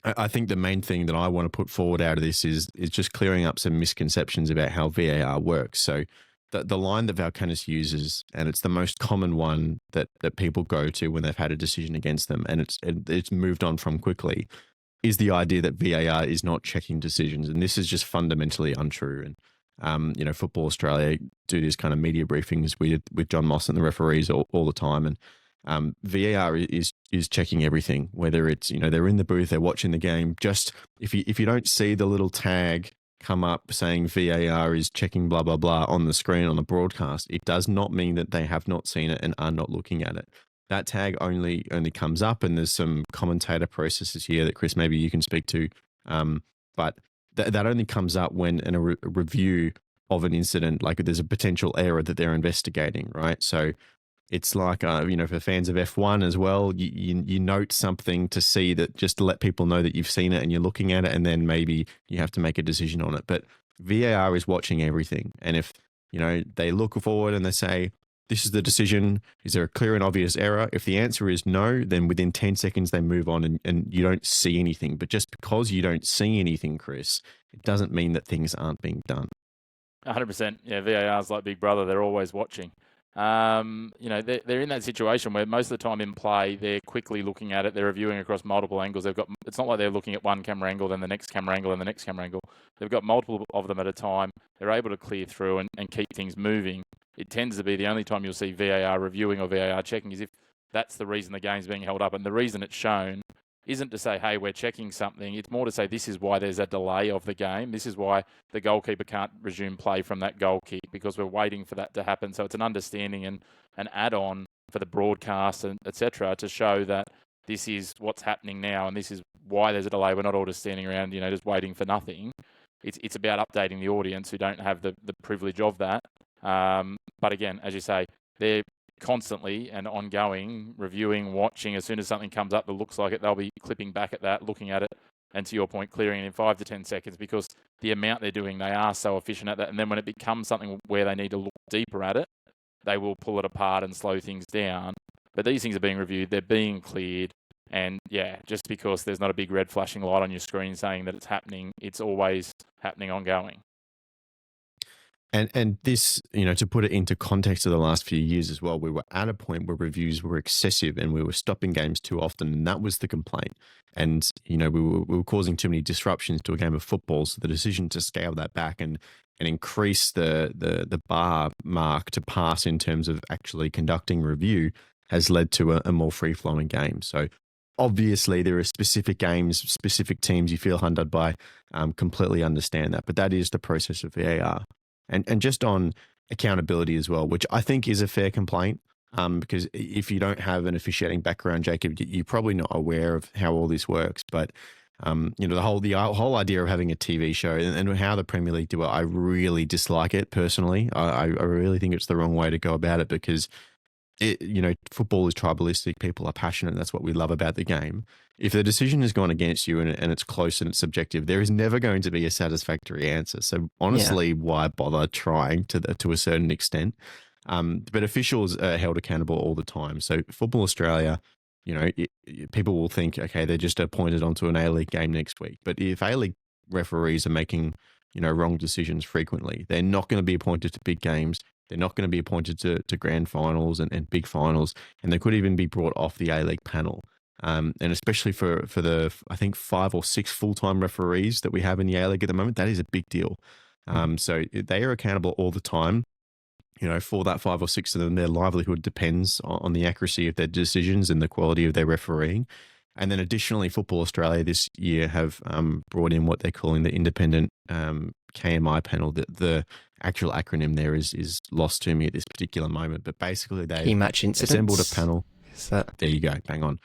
Speaker 1: I think the main thing that I want to put forward out of this is just clearing up some misconceptions about how VAR works. So the line that Valkanis uses, and it's the most common one that people go to when they've had a decision against them, and it's moved on from quickly, is the idea that VAR is not checking decisions. And this is just fundamentally untrue. And, Football Australia do these kind of media briefings with John Moss and the referees all the time. And VAR is checking everything, whether it's, they're in the booth, they're watching the game. Just if you don't see the little tag come up saying VAR is checking blah, blah, blah on the screen on the broadcast, it does not mean that they have not seen it and are not looking at it. That tag only comes up, and there's some commentator processes here that, Chris, maybe you can speak to. But that only comes up when in a review of an incident, like there's a potential error that they're investigating, right? So it's like, for fans of F1 as well, you note something to see that, just to let people know that you've seen it and you're looking at it, and then maybe you have to make a decision on it. But VAR is watching everything. And if, they look forward and they say, this is the decision, is there a clear and obvious error? If the answer is no, then within 10 seconds they move on and you don't see anything. But just because you don't see anything, Chris, it doesn't mean that things aren't being done.
Speaker 3: 100%. Yeah, VAR is like Big Brother. They're always watching. They're in that situation where most of the time in play, they're quickly looking at it. They're reviewing across multiple angles. It's not like they're looking at one camera angle, then the next camera angle, and the next camera angle. They've got multiple of them at a time. They're able to clear through and keep things moving. It tends to be the only time you'll see VAR reviewing or VAR checking is if that's the reason the game's being held up. And the reason it's shown isn't to say, hey, we're checking something. It's more to say this is why there's a delay of the game. This is why the goalkeeper can't resume play from that goal kick, because we're waiting for that to happen. So it's an understanding and an add-on for the broadcast and et cetera to show that this is what's happening now and this is why there's a delay. We're not all just standing around, just waiting for nothing. It's about updating the audience who don't have the privilege of that. But again, as you say, they're constantly and ongoing reviewing, watching. As soon as something comes up that looks like it, they'll be clipping back at that, looking at it, and to your point, clearing it in 5 to 10 seconds, because the amount they're doing, they are so efficient at that. And then when it becomes something where they need to look deeper at it, they will pull it apart and slow things down. But these things are being reviewed, they're being cleared. And yeah, just because there's not a big red flashing light on your screen saying that it's happening, it's always happening ongoing.
Speaker 1: And this, to put it into context of the last few years as well, we were at a point where reviews were excessive and we were stopping games too often, and that was the complaint. And we were causing too many disruptions to a game of football. So the decision to scale that back and increase the bar mark to pass in terms of actually conducting review has led to a more free flowing game. So obviously there are specific games, specific teams you feel hindered by. Completely understand that, but that is the process of VAR. And just on accountability as well, which I think is a fair complaint, because if you don't have an officiating background, Jacob, you're probably not aware of how all this works. But the whole idea of having a TV show and how the Premier League do it, I really dislike it personally. I really think it's the wrong way to go about it, because football is tribalistic. People are passionate. That's what we love about the game. If the decision has gone against you and it's close and it's subjective, there is never going to be a satisfactory answer. So honestly, why bother trying to a certain extent? But officials are held accountable all the time. So Football Australia, people will think, okay, they're just appointed onto an A-League game next week. But if A-League referees are making, wrong decisions frequently, they're not going to be appointed to big games. They're not going to be appointed to grand finals and big finals, and they could even be brought off the A-League panel. And especially for the, I think, 5 or 6 full-time referees that we have in the A-League at the moment, that is a big deal. So they are accountable all the time. For that 5 or 6 of them, their livelihood depends on the accuracy of their decisions and the quality of their refereeing. And then additionally, Football Australia this year have brought in what they're calling the independent KMI panel. The actual acronym there is lost to me at this particular moment, but basically they
Speaker 2: Key match incidents.
Speaker 1: Assembled a panel.
Speaker 2: Is that...
Speaker 1: There you go, bang on.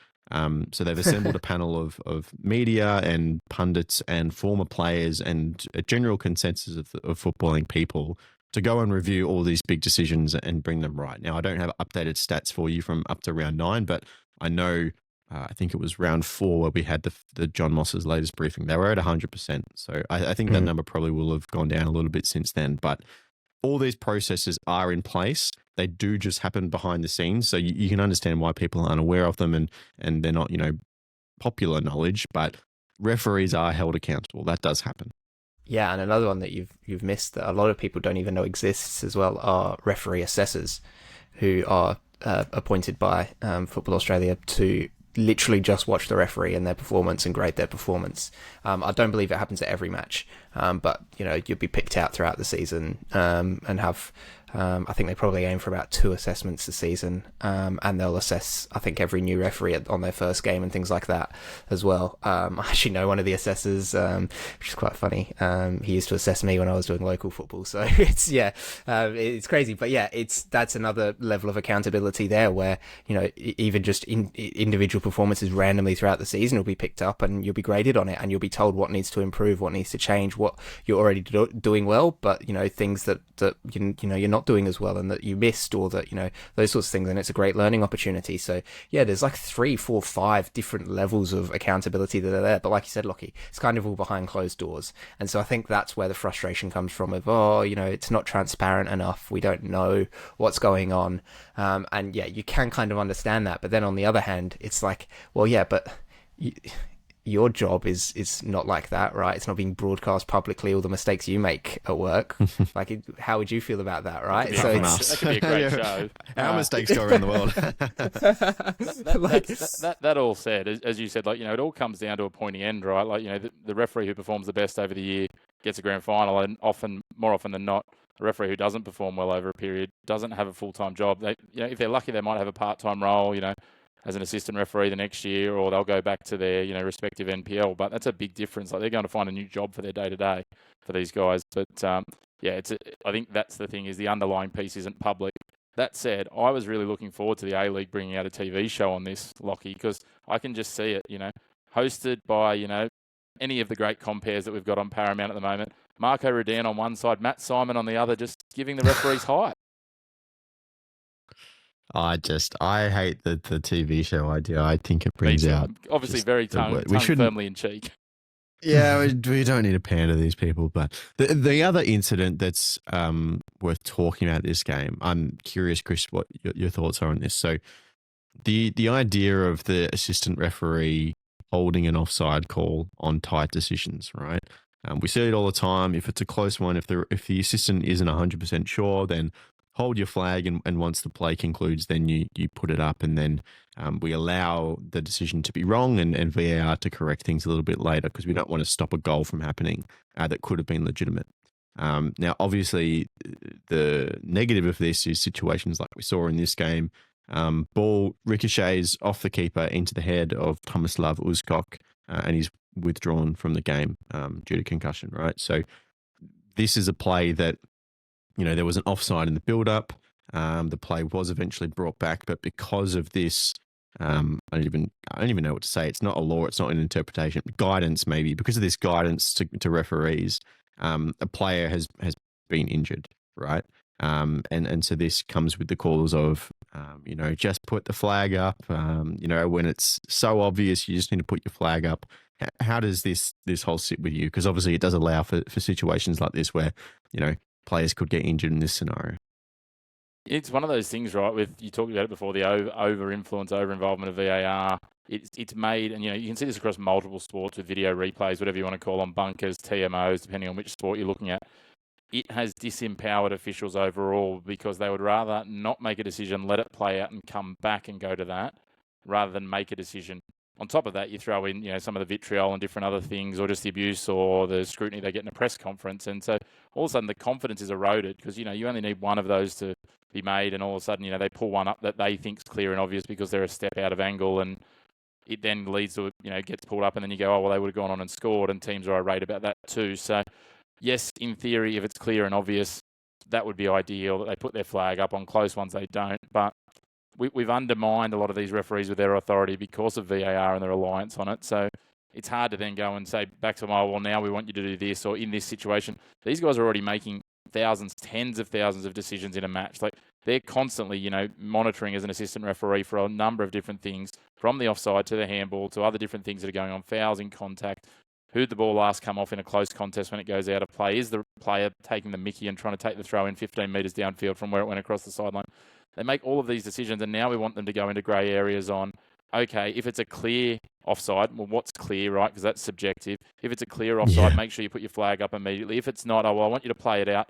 Speaker 1: So they've assembled a panel of media and pundits and former players and a general consensus of footballing people to go and review all these big decisions and bring them right. Now, I don't have updated stats for you from up to round 9, but I know, I think it was round 4 where we had the John Moss's latest briefing. They were at 100%. So I think that number probably will have gone down a little bit since then. But all these processes are in place. They do just happen behind the scenes. So you can understand why people aren't aware of them and they're not, popular knowledge. But referees are held accountable. That does happen.
Speaker 2: Yeah, and another one that you've missed that a lot of people don't even know exists as well are referee assessors, who are appointed by Football Australia to literally just watch the referee and their performance and grade their performance. I don't believe it happens at every match, but you'll be picked out throughout the season and have. I think they probably aim for about 2 assessments a season, and they'll assess, I think, every new referee on their first game and things like that as well. I actually know one of the assessors, which is quite funny. He used to assess me when I was doing local football, so it's crazy. But yeah, that's another level of accountability there, where even just individual performances randomly throughout the season will be picked up, and you'll be graded on it, and you'll be told what needs to improve, what needs to change, what you're already doing well, but things that you're not doing as well and that you missed, or that those sorts of things, and it's a great learning opportunity. So yeah, there's like 3, 4, 5 different levels of accountability that are there, but like you said, Lachie, it's kind of all behind closed doors. And so I think that's where the frustration comes from of it's not transparent enough, we don't know what's going on, and yeah, you can kind of understand that, but then on the other hand, it's like, well, yeah, but your job is not like that, right? It's not being broadcast publicly, all the mistakes you make at work. How would you feel about that, right?
Speaker 3: That could be a great show.
Speaker 1: Our mistakes go around the world.
Speaker 3: That all said, as you said, it all comes down to a pointy end, right? The referee who performs the best over the year gets a grand final, and more often than not, a referee who doesn't perform well over a period doesn't have a full-time job. They, if they're lucky, they might have a part-time role, as an assistant referee the next year, or they'll go back to their, respective NPL. But that's a big difference. They're going to find a new job for their day-to-day for these guys. But I think that's the thing, is the underlying piece isn't public. That said, I was really looking forward to the A-League bringing out a TV show on this, Lachie, because I can just see it, hosted by, any of the great comperes that we've got on Paramount at the moment. Marco Rodan on one side, Matt Simon on the other, just giving the referees hype.
Speaker 1: I hate the TV show idea. I think it brings out...
Speaker 3: Obviously very tongue firmly in cheek.
Speaker 1: Yeah, we don't need to pander these people. But the other incident that's worth talking about this game, I'm curious, Chris, what your thoughts are on this. So the idea of the assistant referee holding an offside call on tight decisions, right? We see it all the time. If it's a close one, if the assistant isn't 100% sure, then hold your flag, and once the play concludes, then you put it up, and then we allow the decision to be wrong and VAR to correct things a little bit later, because we don't want to stop a goal from happening that could have been legitimate. Now, obviously, the negative of this is situations like we saw in this game. Ball ricochets off the keeper into the head of Tomislav Uzkok, and he's withdrawn from the game due to concussion, right? So this is a play that, there was an offside in the build-up. The play was eventually brought back, but because of this, I don't even know what to say. It's not a law. It's not an interpretation. Guidance, maybe. Because of this guidance to referees, a player has been injured, right? And so this comes with the calls of, just put the flag up. When it's so obvious, you just need to put your flag up. How does this whole sit with you? Because obviously it does allow for situations like this where, players could get injured in this scenario.
Speaker 3: It's one of those things, right? With you talked about it before, the over influence, over involvement of VAR. It's made, and you can see this across multiple sports with video replays, whatever you want to call them, bunkers, TMOs, depending on which sport you're looking at. It has disempowered officials overall, because they would rather not make a decision, let it play out and come back and go to that, rather than make a decision. On top of that, you throw in, some of the vitriol and different other things, or just the abuse or the scrutiny they get in a press conference. And so all of a sudden the confidence is eroded, because, you only need one of those to be made. And all of a sudden, they pull one up that they think's clear and obvious because they're a step out of angle. And it then leads to, gets pulled up, and then you go, oh, well, they would have gone on and scored, and teams are irate about that too. So yes, in theory, if it's clear and obvious, that would be ideal, that they put their flag up. On close ones, they don't. But we've undermined a lot of these referees with their authority because of VAR and their reliance on it. So it's hard to then go and say back to them, oh, well, now we want you to do this, or in this situation. These guys are already making thousands, tens of thousands of decisions in a match. Like, they're constantly, monitoring as an assistant referee for a number of different things, from the offside to the handball to other different things that are going on, fouls in contact. Who'd the ball last come off in a close contest when it goes out of play? Is the player taking the mickey and trying to take the throw in 15 metres downfield from where it went across the sideline? They make all of these decisions, and now we want them to go into grey areas on, okay, if it's a clear offside, well, what's clear, right? Because that's subjective. If it's a clear offside, make sure you put your flag up immediately. If it's not, oh, well, I want you to play it out.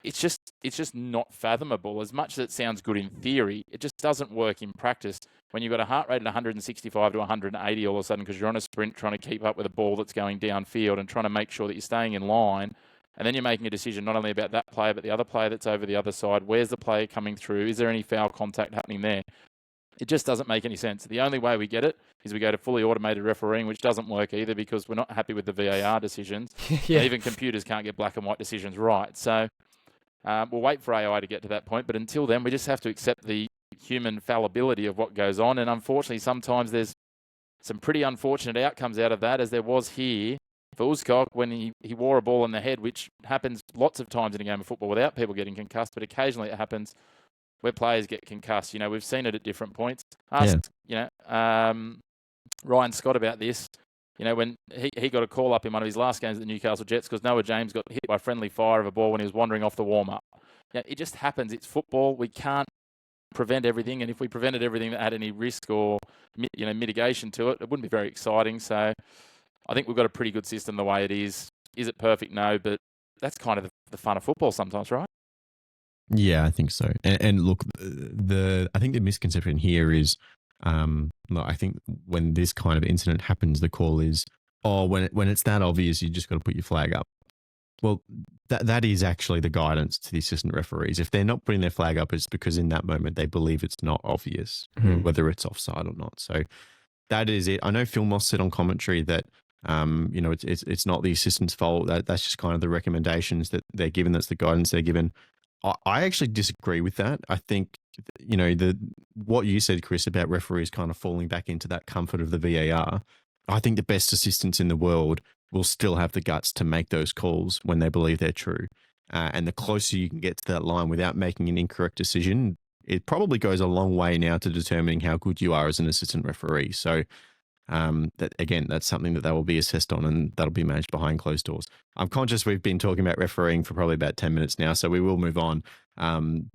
Speaker 3: It's just not fathomable. As much as it sounds good in theory, it just doesn't work in practice. When you've got a heart rate at 165 to 180 all of a sudden, because you're on a sprint trying to keep up with a ball that's going downfield and trying to make sure that you're staying in line, and then you're making a decision not only about that player, but the other player that's over the other side. Where's the player coming through? Is there any foul contact happening there? It just doesn't make any sense. The only way we get it is we go to fully automated refereeing, which doesn't work either, because we're not happy with the VAR decisions.
Speaker 2: Yeah.
Speaker 3: Even computers can't get black and white decisions right. So we'll wait for AI to get to that point. But until then, we just have to accept the human fallibility of what goes on. And unfortunately, sometimes there's some pretty unfortunate outcomes out of that, as there was here for Uzkok when he wore a ball in the head, which happens lots of times in a game of football without people getting concussed, but occasionally it happens where players get concussed. We've seen it at different points. Asked, Ryan Scott about this, when he got a call up in one of his last games at the Newcastle Jets because Noah James got hit by friendly fire of a ball when he was wandering off the warm-up. It just happens. It's football. We can't prevent everything, and if we prevented everything that had any risk or mitigation to it, it wouldn't be very exciting. So I think we've got a pretty good system the way it is. Is it perfect? No, but that's kind of the fun of football sometimes, right?
Speaker 1: Yeah, I think so. And look, I think the misconception here is, I think when this kind of incident happens, the call is, oh, when it's that obvious, you just got to put your flag up. Well, that is actually the guidance to the assistant referees. If they're not putting their flag up, it's because in that moment they believe it's not obvious, whether it's offside or not. So that is it. I know Phil Moss said on commentary that it's not the assistant's fault. That's just kind of the recommendations that they're given. That's the guidance they're given. I actually disagree with that. I think, what you said, Chris, about referees kind of falling back into that comfort of the VAR, I think the best assistants in the world will still have the guts to make those calls when they believe they're true. And the closer you can get to that line without making an incorrect decision, it probably goes a long way now to determining how good you are as an assistant referee. So that's something that they will be assessed on, and that'll be managed behind closed doors. I'm conscious we've been talking about refereeing for probably about 10 minutes now, so we will move on.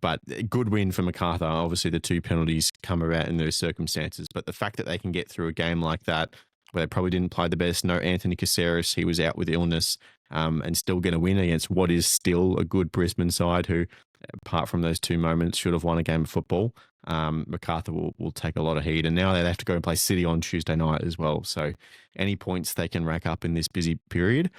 Speaker 1: But good win for Macarthur. Obviously, the 2 penalties come about in those circumstances, but the fact that they can get through a game like that, where they probably didn't play the best, no Anthony Caceres, he was out with illness. and still going to win against what is still a good Brisbane side who, apart from those two moments, should have won a game of football. MacArthur will take a lot of heat. And now they have to go and play City on Tuesday night as well. So any points they can rack up in this busy period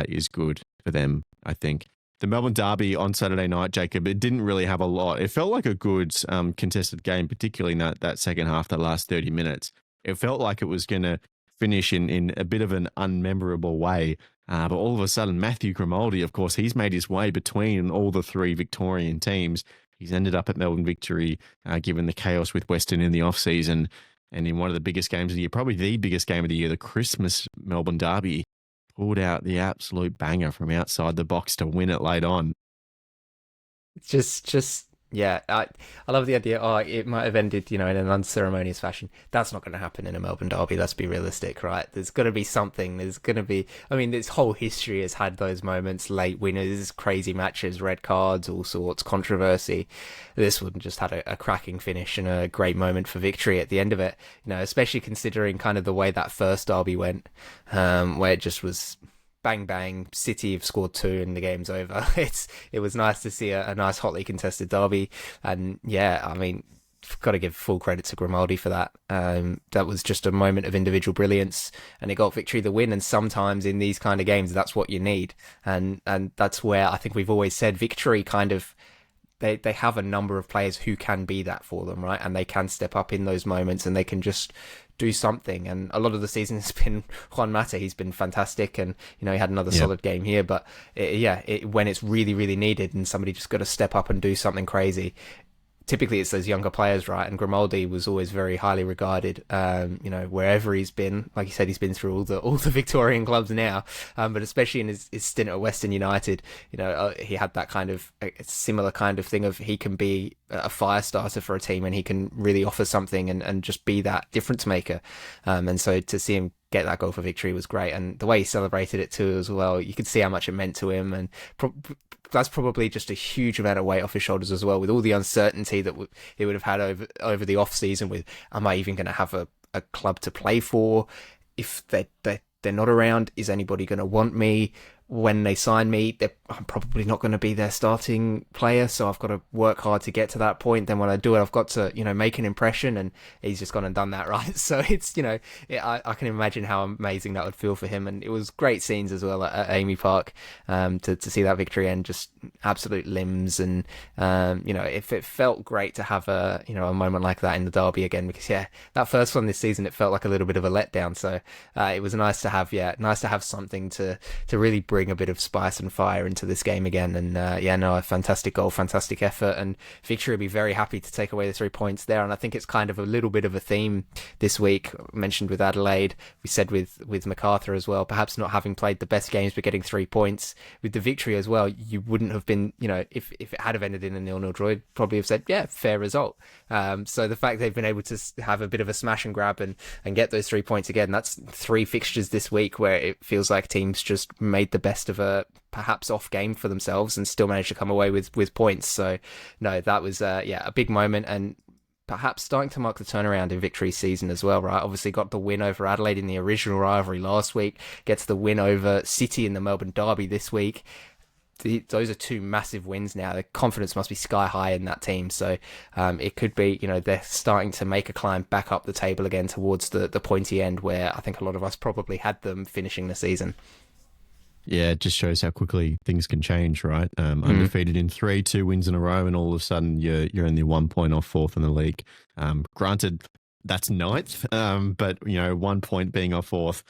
Speaker 1: is good for them, I think. The Melbourne Derby on Saturday night, Jacob, it didn't really have a lot. It felt like a good contested game, particularly in that second half, that last 30 minutes. It felt like it was going to finish in a bit of an unmemorable way. But all of a sudden, Matthew Grimaldi, of course, he's made his way between all the three Victorian teams. He's ended up at Melbourne Victory, given the chaos with Western in the off-season. And in one of the biggest games of the year, probably the biggest game of the year, the Christmas Melbourne Derby, pulled out the absolute banger from outside the box to win it late on.
Speaker 2: Yeah, I love the idea. Oh, it might have ended, in an unceremonious fashion. That's not going to happen in a Melbourne Derby. Let's be realistic, right? There's going to be something. There's going to be. I mean, this whole history has had those moments: late winners, crazy matches, red cards, all sorts, controversy. This one just had a cracking finish and a great moment for victory at the end of it. Especially considering kind of the way that first derby went, where it just was bang bang, City have scored 2 and the game's over. It was nice to see a nice hotly contested derby, and yeah, I mean, got to give full credit to Grimaldi for that. That was just a moment of individual brilliance, and it got victory the win. And sometimes in these kind of games, that's what you need, and that's where I think we've always said victory kind of. They have a number of players who can be that for them, right? And they can step up in those moments and they can just do something. And a lot of the season has been Juan Mata. He's been fantastic, and he had another solid game here. But when it's really, really needed and somebody just got to step up and do something crazy, typically it's those younger players, right? And Grimaldi was always very highly regarded, wherever he's been. Like you said, he's been through all the Victorian clubs now, but especially in his stint at Western United, he had that kind of a similar kind of thing of he can be a fire starter for a team and he can really offer something and just be that difference maker. And so to see him get that goal for victory was great, and the way he celebrated it too as well, you could see how much it meant to him, and that's probably just a huge amount of weight off his shoulders as well, with all the uncertainty that he would have had over the off season. With, am I even going to have a club to play for? If they're not around, is anybody going to want me? When they sign me, I'm probably not going to be their starting player, so I've got to work hard to get to that point. Then when I do it, I've got to, make an impression, and he's just gone and done that, right? So it's, I can imagine how amazing that would feel for him, and it was great scenes as well at Amy Park, to see that victory and just absolute limbs, and if it felt great to have a moment like that in the derby again, because that first one this season, it felt like a little bit of a letdown. So it was nice to have something to really bring a bit of spice and fire into this game again. And a fantastic goal, fantastic effort, and Victory will be very happy to take away the 3 points there. And I think it's kind of a little bit of a theme this week, mentioned with Adelaide, we said with MacArthur as well, perhaps not having played the best games but getting 3 points. With the Victory as well, you wouldn't have been, if it had have ended in a 0-0 draw, you'd probably have said, fair result. So the fact they've been able to have a bit of a smash and grab and get those 3 points again, that's 3 fixtures this week where it feels like teams just made the best of a perhaps off game for themselves and still managed to come away with points. So no, that was a big moment, and perhaps starting to mark the turnaround in Victory's season as well, right? Obviously got the win over Adelaide in the original rivalry last week, gets the win over City in the Melbourne Derby this week. Those are 2 massive wins now. The confidence must be sky high in that team. So it could be, they're starting to make a climb back up the table again towards the pointy end where I think a lot of us probably had them finishing the season.
Speaker 1: Yeah, it just shows how quickly things can change, right? Undefeated in 3 wins in a row, and all of a sudden you're only 1 point off 4th in the league. Granted, that's 9th, but 1 point being off 4th,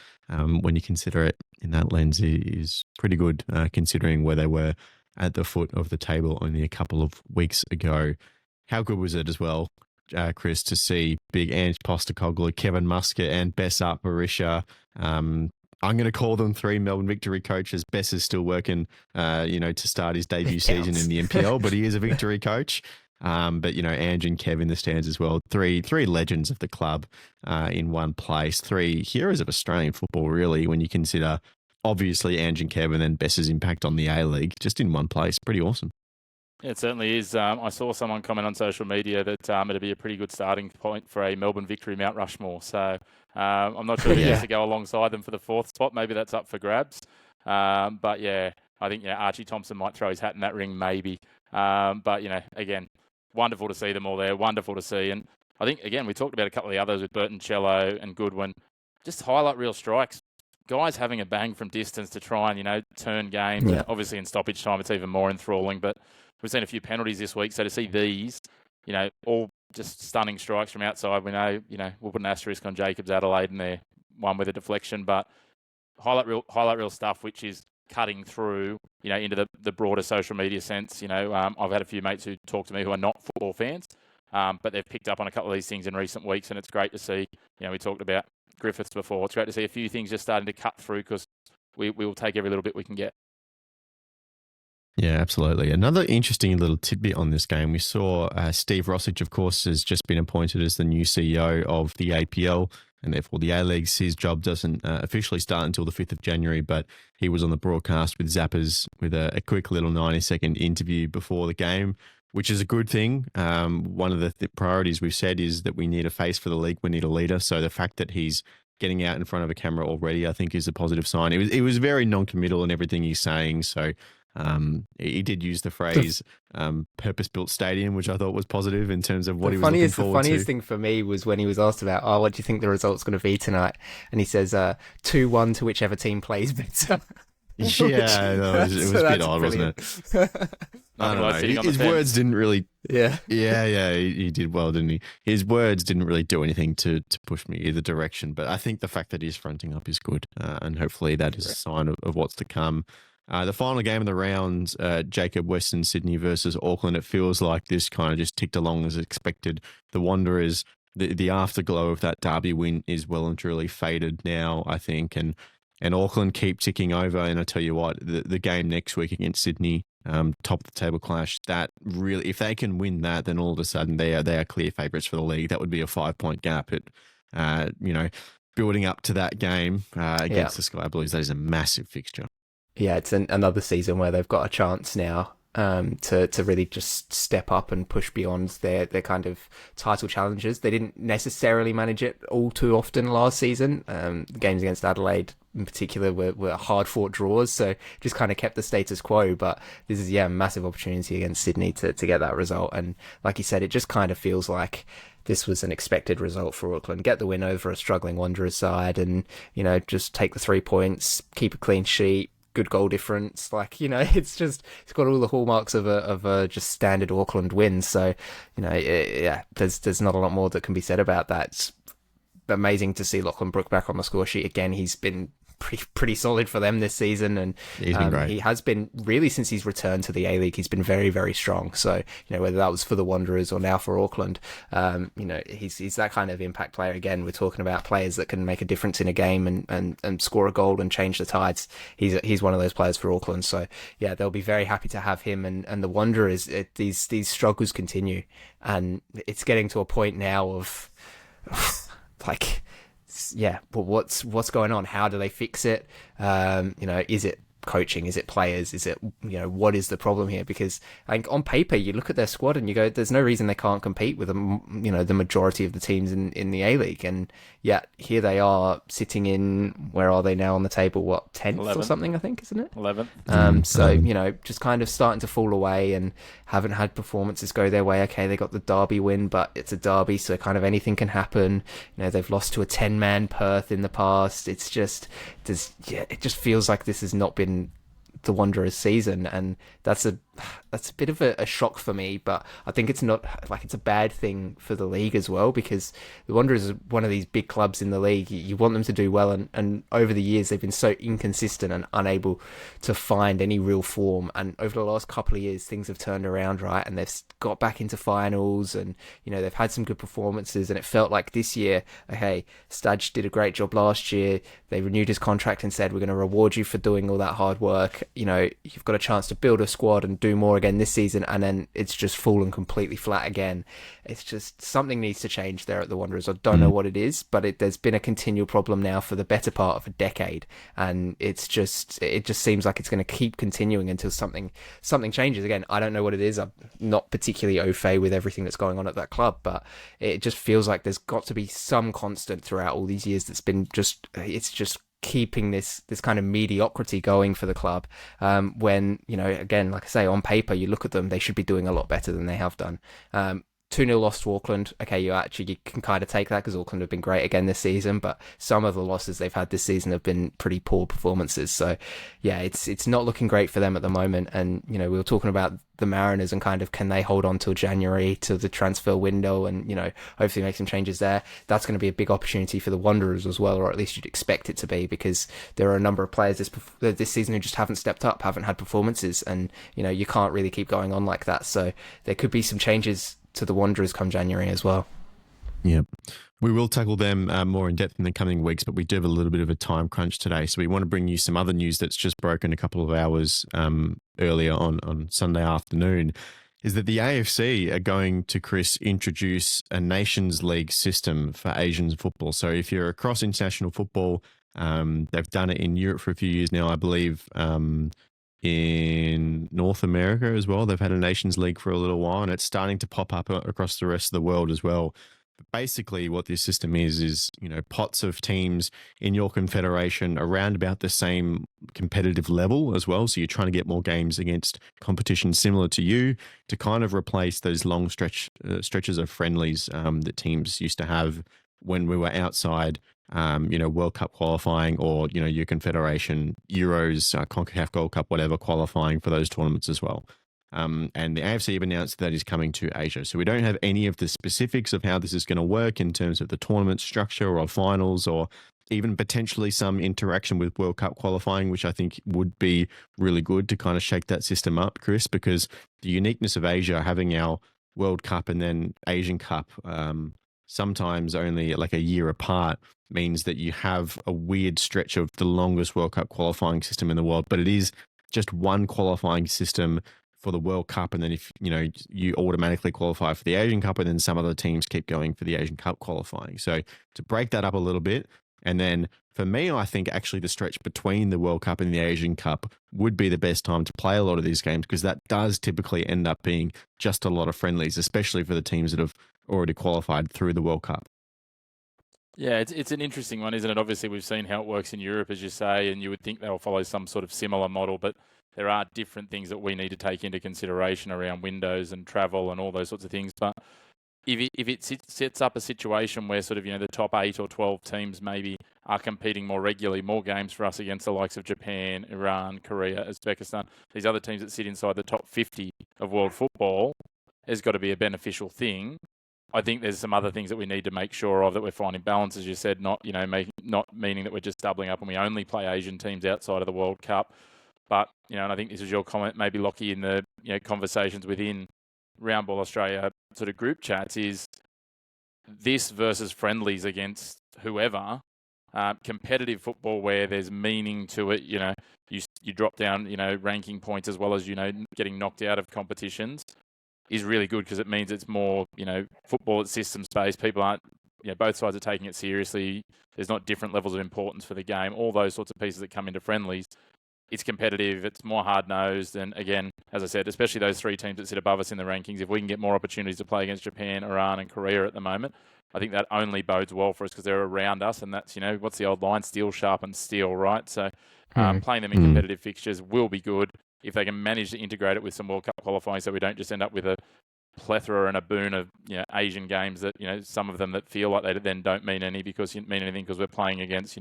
Speaker 1: when you consider it in that lens, is pretty good, considering where they were at the foot of the table only a couple of weeks ago. How good was it as well, Chris, to see big Ange Postecoglou, Kevin Muscat, and Bessa Barisha? I'm going to call them 3 Melbourne Victory coaches. Bess is still working, to start his debut season in the NPL, but he is a Victory coach. But Ange and Kev in the stands as well. Three legends of the club in one place. 3 heroes of Australian football, really, when you consider obviously Ange and Kev and then Bess's impact on the A-League, just in one place. Pretty awesome.
Speaker 3: It certainly is. I saw someone comment on social media that it'd be a pretty good starting point for a Melbourne Victory Mount Rushmore. So I'm not sure if he has to go alongside them for the 4th spot. Maybe that's up for grabs. But yeah, I think Archie Thompson might throw his hat in that ring maybe. But again, wonderful to see them all there. Wonderful to see, and I think again we talked about a couple of the others with Burton Cello and Goodwin. Just highlight real strikes. Guys having a bang from distance to try and turn games.
Speaker 2: Yeah.
Speaker 3: And obviously in stoppage time it's even more enthralling. But we've seen a few penalties this week, so to see these, all just stunning strikes from outside. We know, we'll put an asterisk on Jacob's Adelaide and their one with a deflection, but highlight real stuff, which is cutting through, into the broader social media sense. I've had a few mates who talk to me who are not football fans, but they've picked up on a couple of these things in recent weeks, and it's great to see. We talked about Griffiths before. It's great to see a few things just starting to cut through because we will take every little bit we can get.
Speaker 1: Yeah, absolutely. Another interesting little tidbit on this game, we saw Steve Rossage, of course, has just been appointed as the new CEO of the APL, and therefore the A-Leagues. His job doesn't officially start until the 5th of January, but he was on the broadcast with Zappers with a quick little 90-second interview before the game, which is a good thing. One of the priorities we've said is that we need a face for the league, we need a leader. So the fact that he's getting out in front of a camera already, I think, is a positive sign. It was very non-committal in everything he's saying, so... he did use the phrase purpose-built stadium, which I thought was positive in terms of what he was looking forward to.
Speaker 2: The funniest thing for me was when he was asked about, what do you think the result's going to be tonight? And he says 2-1 to whichever team plays better.
Speaker 1: Yeah, it was a bit odd,
Speaker 2: brilliant.
Speaker 1: wasn't it? I don't know. His words didn't really...
Speaker 2: Yeah.
Speaker 1: Yeah, he did well, didn't he? His words didn't really do anything to push me either direction, but I think the fact that he's fronting up is good, and hopefully that is a sign of what's to come. The final game of the round, Jacob, Western Sydney versus Auckland. It feels like this kind of just ticked along as expected. The Wanderers, the afterglow of that Derby win is well and truly faded now, I think, and Auckland keep ticking over. And I tell you what, the game next week against Sydney, top of the table clash, that really, if they can win that, then all of a sudden they are clear favourites for the league. That would be a 5-point gap. Building up to that game against the Sky Blues, that is a massive fixture.
Speaker 2: Yeah, it's another season where they've got a chance now to really just step up and push beyond their kind of title challenges. They didn't necessarily manage it all too often last season. The games against Adelaide in particular were hard-fought draws, so just kind of kept the status quo. But this is, a massive opportunity against Sydney to get that result. And like you said, it just kind of feels like this was an expected result for Auckland. Get the win over a struggling Wanderers side and, just take the 3 points, keep a clean sheet, good goal difference. It's got all the hallmarks of a just standard Auckland win. So, there's not a lot more that can be said about that. It's amazing to see Lachlan Brook back on the score sheet again. He's been pretty solid for them this season, and
Speaker 1: he's been great.
Speaker 2: He has been really since he's returned to the A-League. He's been very, very strong. So whether that was for the Wanderers or now for Auckland, he's that kind of impact player again. We're talking about players that can make a difference in a game and score a goal and change the tides. He's one of those players for Auckland. So yeah, they'll be very happy to have him. And the Wanderers, these struggles continue, and it's getting to a point now of but what's going on? How do they fix it? Is it coaching? Is it players? Is it, what is the problem here? Because I think on paper, you look at their squad and you go, there's no reason they can't compete with the majority of the teams in the A-League. And yet here they are sitting in, where are they now on the table? 10th
Speaker 3: 11th.
Speaker 2: or something, I think, isn't it?
Speaker 3: 11th.
Speaker 2: Just kind of starting to fall away and haven't had performances go their way. Okay, they got the Derby win, but it's a Derby, so kind of anything can happen. They've lost to a 10-man Perth in the past. It just feels like this has not been the Wanderers season, and that's a bit of a shock for me, but I think it's not it's a bad thing for the league as well, because the Wanderers are one of these big clubs in the league. You want them to do well, and over the years they've been so inconsistent and unable to find any real form, and over the last couple of years things have turned around, right, and they've got back into finals, and they've had some good performances, and it felt like this year, okay, Stadge did a great job last year, they renewed his contract and said, we're going to reward you for doing all that hard work, you've got a chance to build a squad and do more again this season, and then it's just fallen completely flat again. It's just something needs to change there at the Wanderers. I don't know what it is, but there's been a continual problem now for the better part of a decade, and it just seems like it's going to keep continuing until something changes. Again, I don't know what it is. I'm not particularly au fait with everything that's going on at that club, but it just feels like there's got to be some constant throughout all these years that's been it's just keeping this kind of mediocrity going for the club, when, again, like I say, on paper, you look at them, they should be doing a lot better than they have done. 2-0 loss to Auckland. Okay, you can kind of take that because Auckland have been great again this season, but some of the losses they've had this season have been pretty poor performances. So, yeah, it's not looking great for them at the moment. And, we were talking about the Mariners and kind of can they hold on till January, to the transfer window, and, hopefully make some changes there. That's going to be a big opportunity for the Wanderers as well, or at least you'd expect it to be, because there are a number of players this season who just haven't stepped up, haven't had performances, and, you can't really keep going on like that. So there could be some changes to the Wanderers come January as well.
Speaker 1: Yeah, we will tackle them more in depth in the coming weeks, but we do have a little bit of a time crunch today. So we want to bring you some other news that's just broken a couple of hours earlier on Sunday afternoon, is that the AFC are going to, Chris, introduce a Nations League system for Asian football. So if you're across international football, they've done it in Europe for a few years now, I believe. In North America as well, they've had a Nations League for a little while, and it's starting to pop up across the rest of the world as well. But basically, what this system is pots of teams in your confederation around about the same competitive level as well. So you're trying to get more games against competition similar to you, to kind of replace those long stretches of friendlies that teams used to have when we were outside, World Cup qualifying, or, your Confederation, Euros, CONCACAF Gold Cup, whatever, qualifying for those tournaments as well. And the AFC have announced that is coming to Asia. So we don't have any of the specifics of how this is going to work in terms of the tournament structure or finals, or even potentially some interaction with World Cup qualifying, which I think would be really good to kind of shake that system up, Chris, because the uniqueness of Asia, having our World Cup and then Asian Cup, sometimes only like a year apart, means that you have a weird stretch of the longest World Cup qualifying system in the world, but it is just one qualifying system for the World Cup. And then if, you automatically qualify for the Asian Cup, and then some other teams keep going for the Asian Cup qualifying. So to break that up a little bit, and then for me, I think actually the stretch between the World Cup and the Asian Cup would be the best time to play a lot of these games, because that does typically end up being just a lot of friendlies, especially for the teams that have already qualified through the World Cup.
Speaker 3: Yeah, it's an interesting one, isn't it? Obviously, we've seen how it works in Europe, as you say, and you would think they'll follow some sort of similar model, but there are different things that we need to take into consideration around windows and travel and all those sorts of things. But if it sets up a situation where sort of, the top 8 or 12 teams maybe are competing more regularly, more games for us against the likes of Japan, Iran, Korea, Uzbekistan, these other teams that sit inside the top 50 of world football, has got to be a beneficial thing. I think there's some other things that we need to make sure of, that we're finding balance, as you said, not meaning that we're just doubling up and we only play Asian teams outside of the World Cup. But, and I think this is your comment, maybe Lachie, in the conversations within Round Ball Australia sort of group chats, is this versus friendlies against whoever, competitive football where there's meaning to it, you drop down, ranking points as well as, getting knocked out of competitions, is really good, because it means it's more, football at system space. People aren't, both sides are taking it seriously. There's not different levels of importance for the game. All those sorts of pieces that come into friendlies. It's competitive. It's more hard-nosed. And again, as I said, especially those 3 teams that sit above us in the rankings, if we can get more opportunities to play against Japan, Iran and Korea at the moment, I think that only bodes well for us, because they're around us. And that's, what's the old line? Steel sharpens steel, right? So playing them in competitive fixtures will be good, if they can manage to integrate it with some World Cup qualifying, so we don't just end up with a plethora and a boon of Asian games that, some of them that feel like they then don't mean anything because we're playing against,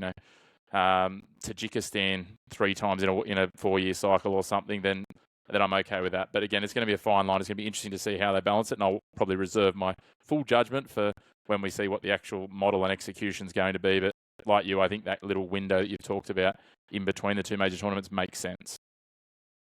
Speaker 3: Tajikistan 3 times in a 4-year cycle or something, then I'm okay with that. But again, it's going to be a fine line. It's going to be interesting to see how they balance it, and I'll probably reserve my full judgment for when we see what the actual model and execution is going to be. But like you, I think that little window that you've talked about in between the 2 major tournaments makes sense.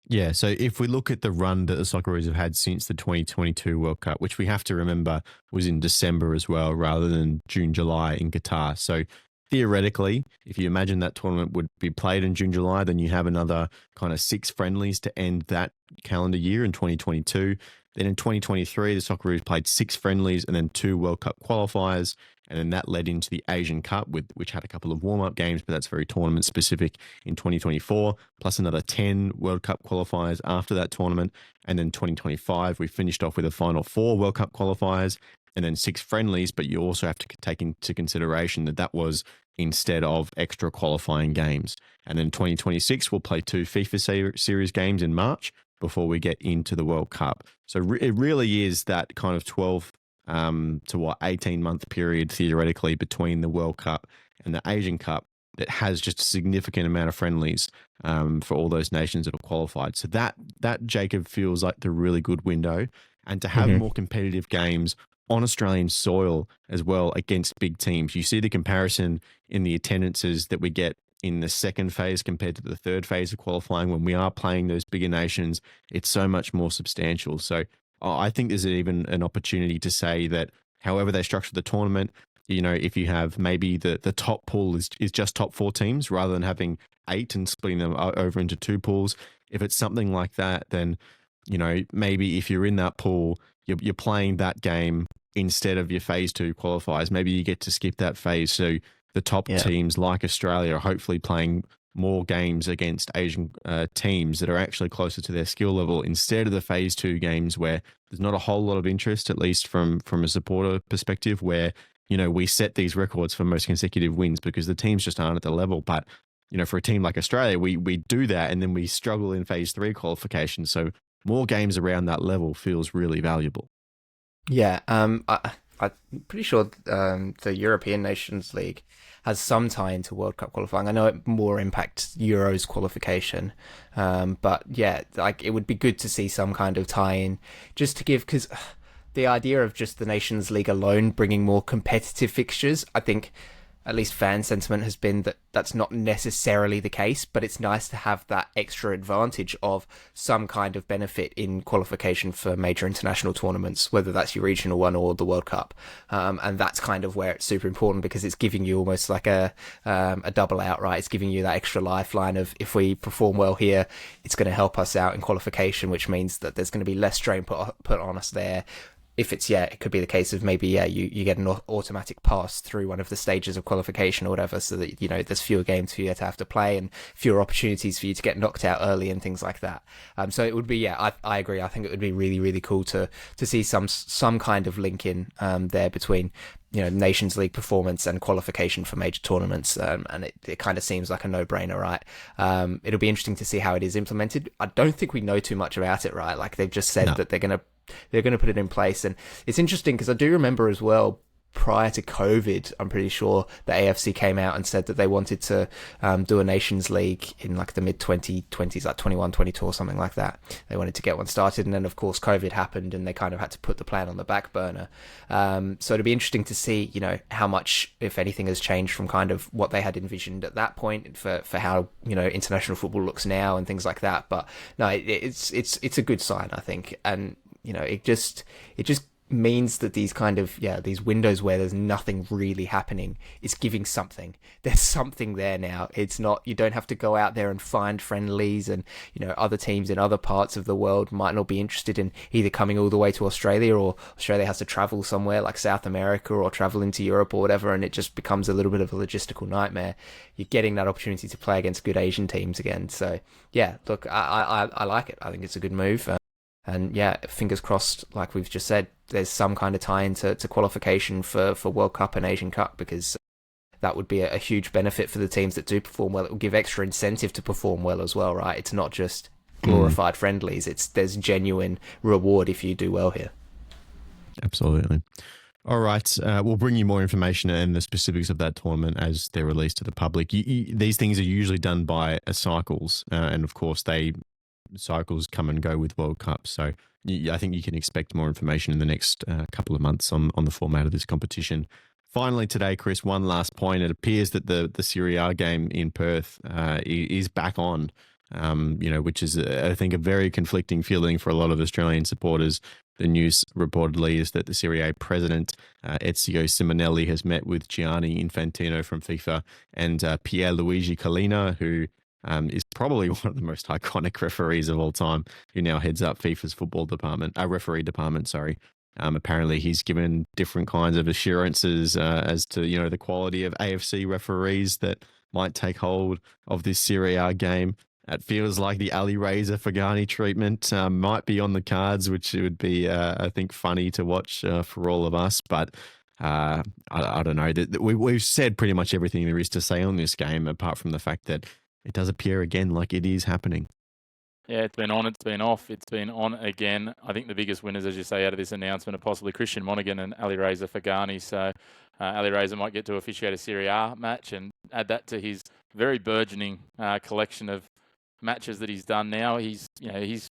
Speaker 1: Yeah, so if we look at the run that the Socceroos have had since the 2022 World Cup, which we have to remember was in December as well, rather than June, July in Qatar. So theoretically, if you imagine that tournament would be played in June, July, then you have another kind of 6 friendlies to end that calendar year in 2022. Then in 2023, the Socceroos played 6 friendlies and then 2 World Cup qualifiers. And then that led into the Asian Cup, which had a couple of warm-up games, but that's very tournament-specific in 2024, plus another 10 World Cup qualifiers after that tournament. And then 2025, we finished off with a final 4 World Cup qualifiers and then 6 friendlies. But you also have to take into consideration that was instead of extra qualifying games. And then 2026, we'll play 2 FIFA series games in March before we get into the World Cup. So it really is that kind of 12 to 18-month period theoretically between the World Cup and the Asian Cup that has just a significant amount of friendlies for all those nations that have qualified. So that Jacob feels like the really good window, and to have more competitive games on Australian soil as well against big teams. You see the comparison in the attendances that we get in the second phase compared to the third phase of qualifying. When we are playing those bigger nations, it's so much more substantial. So I think there's even an opportunity to say that however they structure the tournament, you know, if you have maybe the top pool is just top 4 teams rather than having 8 and splitting them over into 2 pools. If it's something like that, then, you know, maybe if you're in that pool, you're playing that game instead of your phase 2 qualifiers. Maybe you get to skip that phase. So the top teams like Australia are hopefully playing more games against Asian teams that are actually closer to their skill level instead of the phase 2 games where there's not a whole lot of interest, at least from a supporter perspective, where, you know, we set these records for most consecutive wins because the teams just aren't at the level. But, you know, for a team like Australia, we do that and then we struggle in phase 3 qualification. So more games around that level feels really valuable.
Speaker 2: Yeah, I'm pretty sure the European Nations League has some tie into World Cup qualifying. I know it more impacts Euros qualification, but yeah, like it would be good to see some kind of tie-in just to give, because the idea of just the Nations League alone bringing more competitive fixtures, I think at least fan sentiment has been that that's not necessarily the case, but it's nice to have that extra advantage of some kind of benefit in qualification for major international tournaments, whether that's your regional one or the World Cup. And that's kind of where it's super important because it's giving you almost like a double out, right? It's giving you that extra lifeline of if we perform well here, it's going to help us out in qualification, which means that there's going to be less strain put on us there. If it's, it could be the case of maybe, you get an automatic pass through one of the stages of qualification or whatever, so that, you know, there's fewer games for you to have to play and fewer opportunities for you to get knocked out early and things like that. So it would be, I agree. I think it would be really, really cool to see some kind of link in there between, you know, Nations League performance and qualification for major tournaments. And it kind of seems like a no-brainer, right? It'll be interesting to see how it is implemented. I don't think we know too much about it, right? Like they've just said that they're going to put it in place. And it's interesting because I do remember as well, prior to COVID, I'm pretty sure the AFC came out and said that they wanted to do a Nations League in like the mid-2020s, like 21, 22 or something like that. They wanted to get one started, and then of course COVID happened and they kind of had to put the plan on the back burner. So it'll be interesting to see, you know, how much, if anything, has changed from kind of what they had envisioned at that point for how, you know, international football looks now and things like that. But no, it's a good sign, I think. And, you know, it just means that these kind of, these windows where there's nothing really happening, it's giving something. There's something there now. It's not, you don't have to go out there and find friendlies, and, you know, other teams in other parts of the world might not be interested in either coming all the way to Australia, or Australia has to travel somewhere like South America or travel into Europe or whatever, and it just becomes a little bit of a logistical nightmare. You're getting that opportunity to play against good Asian teams again. So yeah, look, I like it. I think it's a good move. And yeah, fingers crossed, like we've just said, there's some kind of tie into qualification for World Cup and Asian Cup, because that would be a huge benefit for the teams that do perform well. It will give extra incentive to perform well as well, right? It's not just glorified friendlies. There's genuine reward if you do well here.
Speaker 1: Absolutely. All right. We'll bring you more information and the specifics of that tournament as they're released to the public. These things are usually done by cycles, and of course cycles come and go with World Cup. So I think you can expect more information in the next couple of months on the format of this competition. Finally today, Chris, one last point. It appears that the Serie A game in Perth is back on, which is, I think, a very conflicting feeling for a lot of Australian supporters. The news reportedly is that the Serie A president, Ezio Simonelli, has met with Gianni Infantino from FIFA and Pierluigi Collina, who is probably one of the most iconic referees of all time, who now heads up FIFA's referee department. Apparently he's given different kinds of assurances as to, you know, the quality of AFC referees that might take hold of this Serie A game. It feels like the Ali Reza Fagani treatment might be on the cards, which would be, I think, funny to watch for all of us. But I don't know. We've said pretty much everything there is to say on this game, apart from the fact that it does appear again like it is happening.
Speaker 3: Yeah, it's been on, it's been off, it's been on again. I think the biggest winners, as you say, out of this announcement are possibly Christian Monaghan and Ali Reza Fagani. So Ali Reza might get to officiate a Serie A match and add that to his very burgeoning collection of matches that he's done now. He's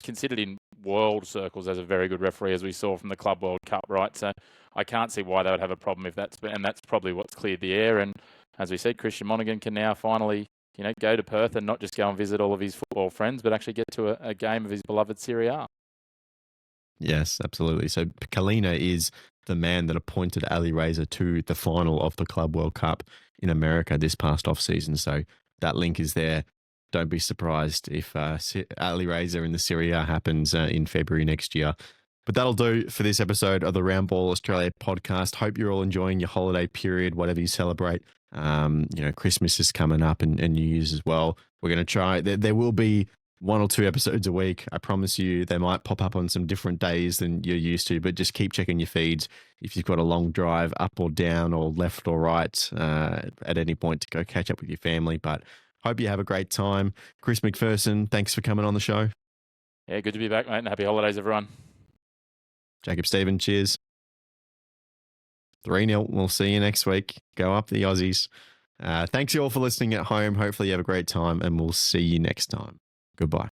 Speaker 3: considered in world circles as a very good referee, as we saw from the Club World Cup, right? So I can't see why they would have a problem if that's probably what's cleared the air. And as we said, Christian Monaghan can now finally go to Perth and not just go and visit all of his football friends, but actually get to a game of his beloved Serie A.
Speaker 1: Yes, absolutely. So Kalina is the man that appointed Ali Reza to the final of the Club World Cup in America this past off-season. So that link is there. Don't be surprised if Ali Reza in the Serie A happens in February next year. But that'll do for this episode of the Round Ball Australia podcast. Hope you're all enjoying your holiday period, whatever you celebrate. Christmas is coming up and New Year's as well. We're going to try. There will be 1 or 2 episodes a week. I promise you they might pop up on some different days than you're used to, but just keep checking your feeds. If you've got a long drive up or down or left or right at any point to go catch up with your family. But hope you have a great time. Chris Macpherson, thanks for coming on the show.
Speaker 3: Yeah, good to be back, mate, and happy holidays, everyone.
Speaker 1: Jacob Stevens, cheers. 3-0. We'll see you next week. Go up the Aussies. Thanks you all for listening at home. Hopefully you have a great time and we'll see you next time. Goodbye.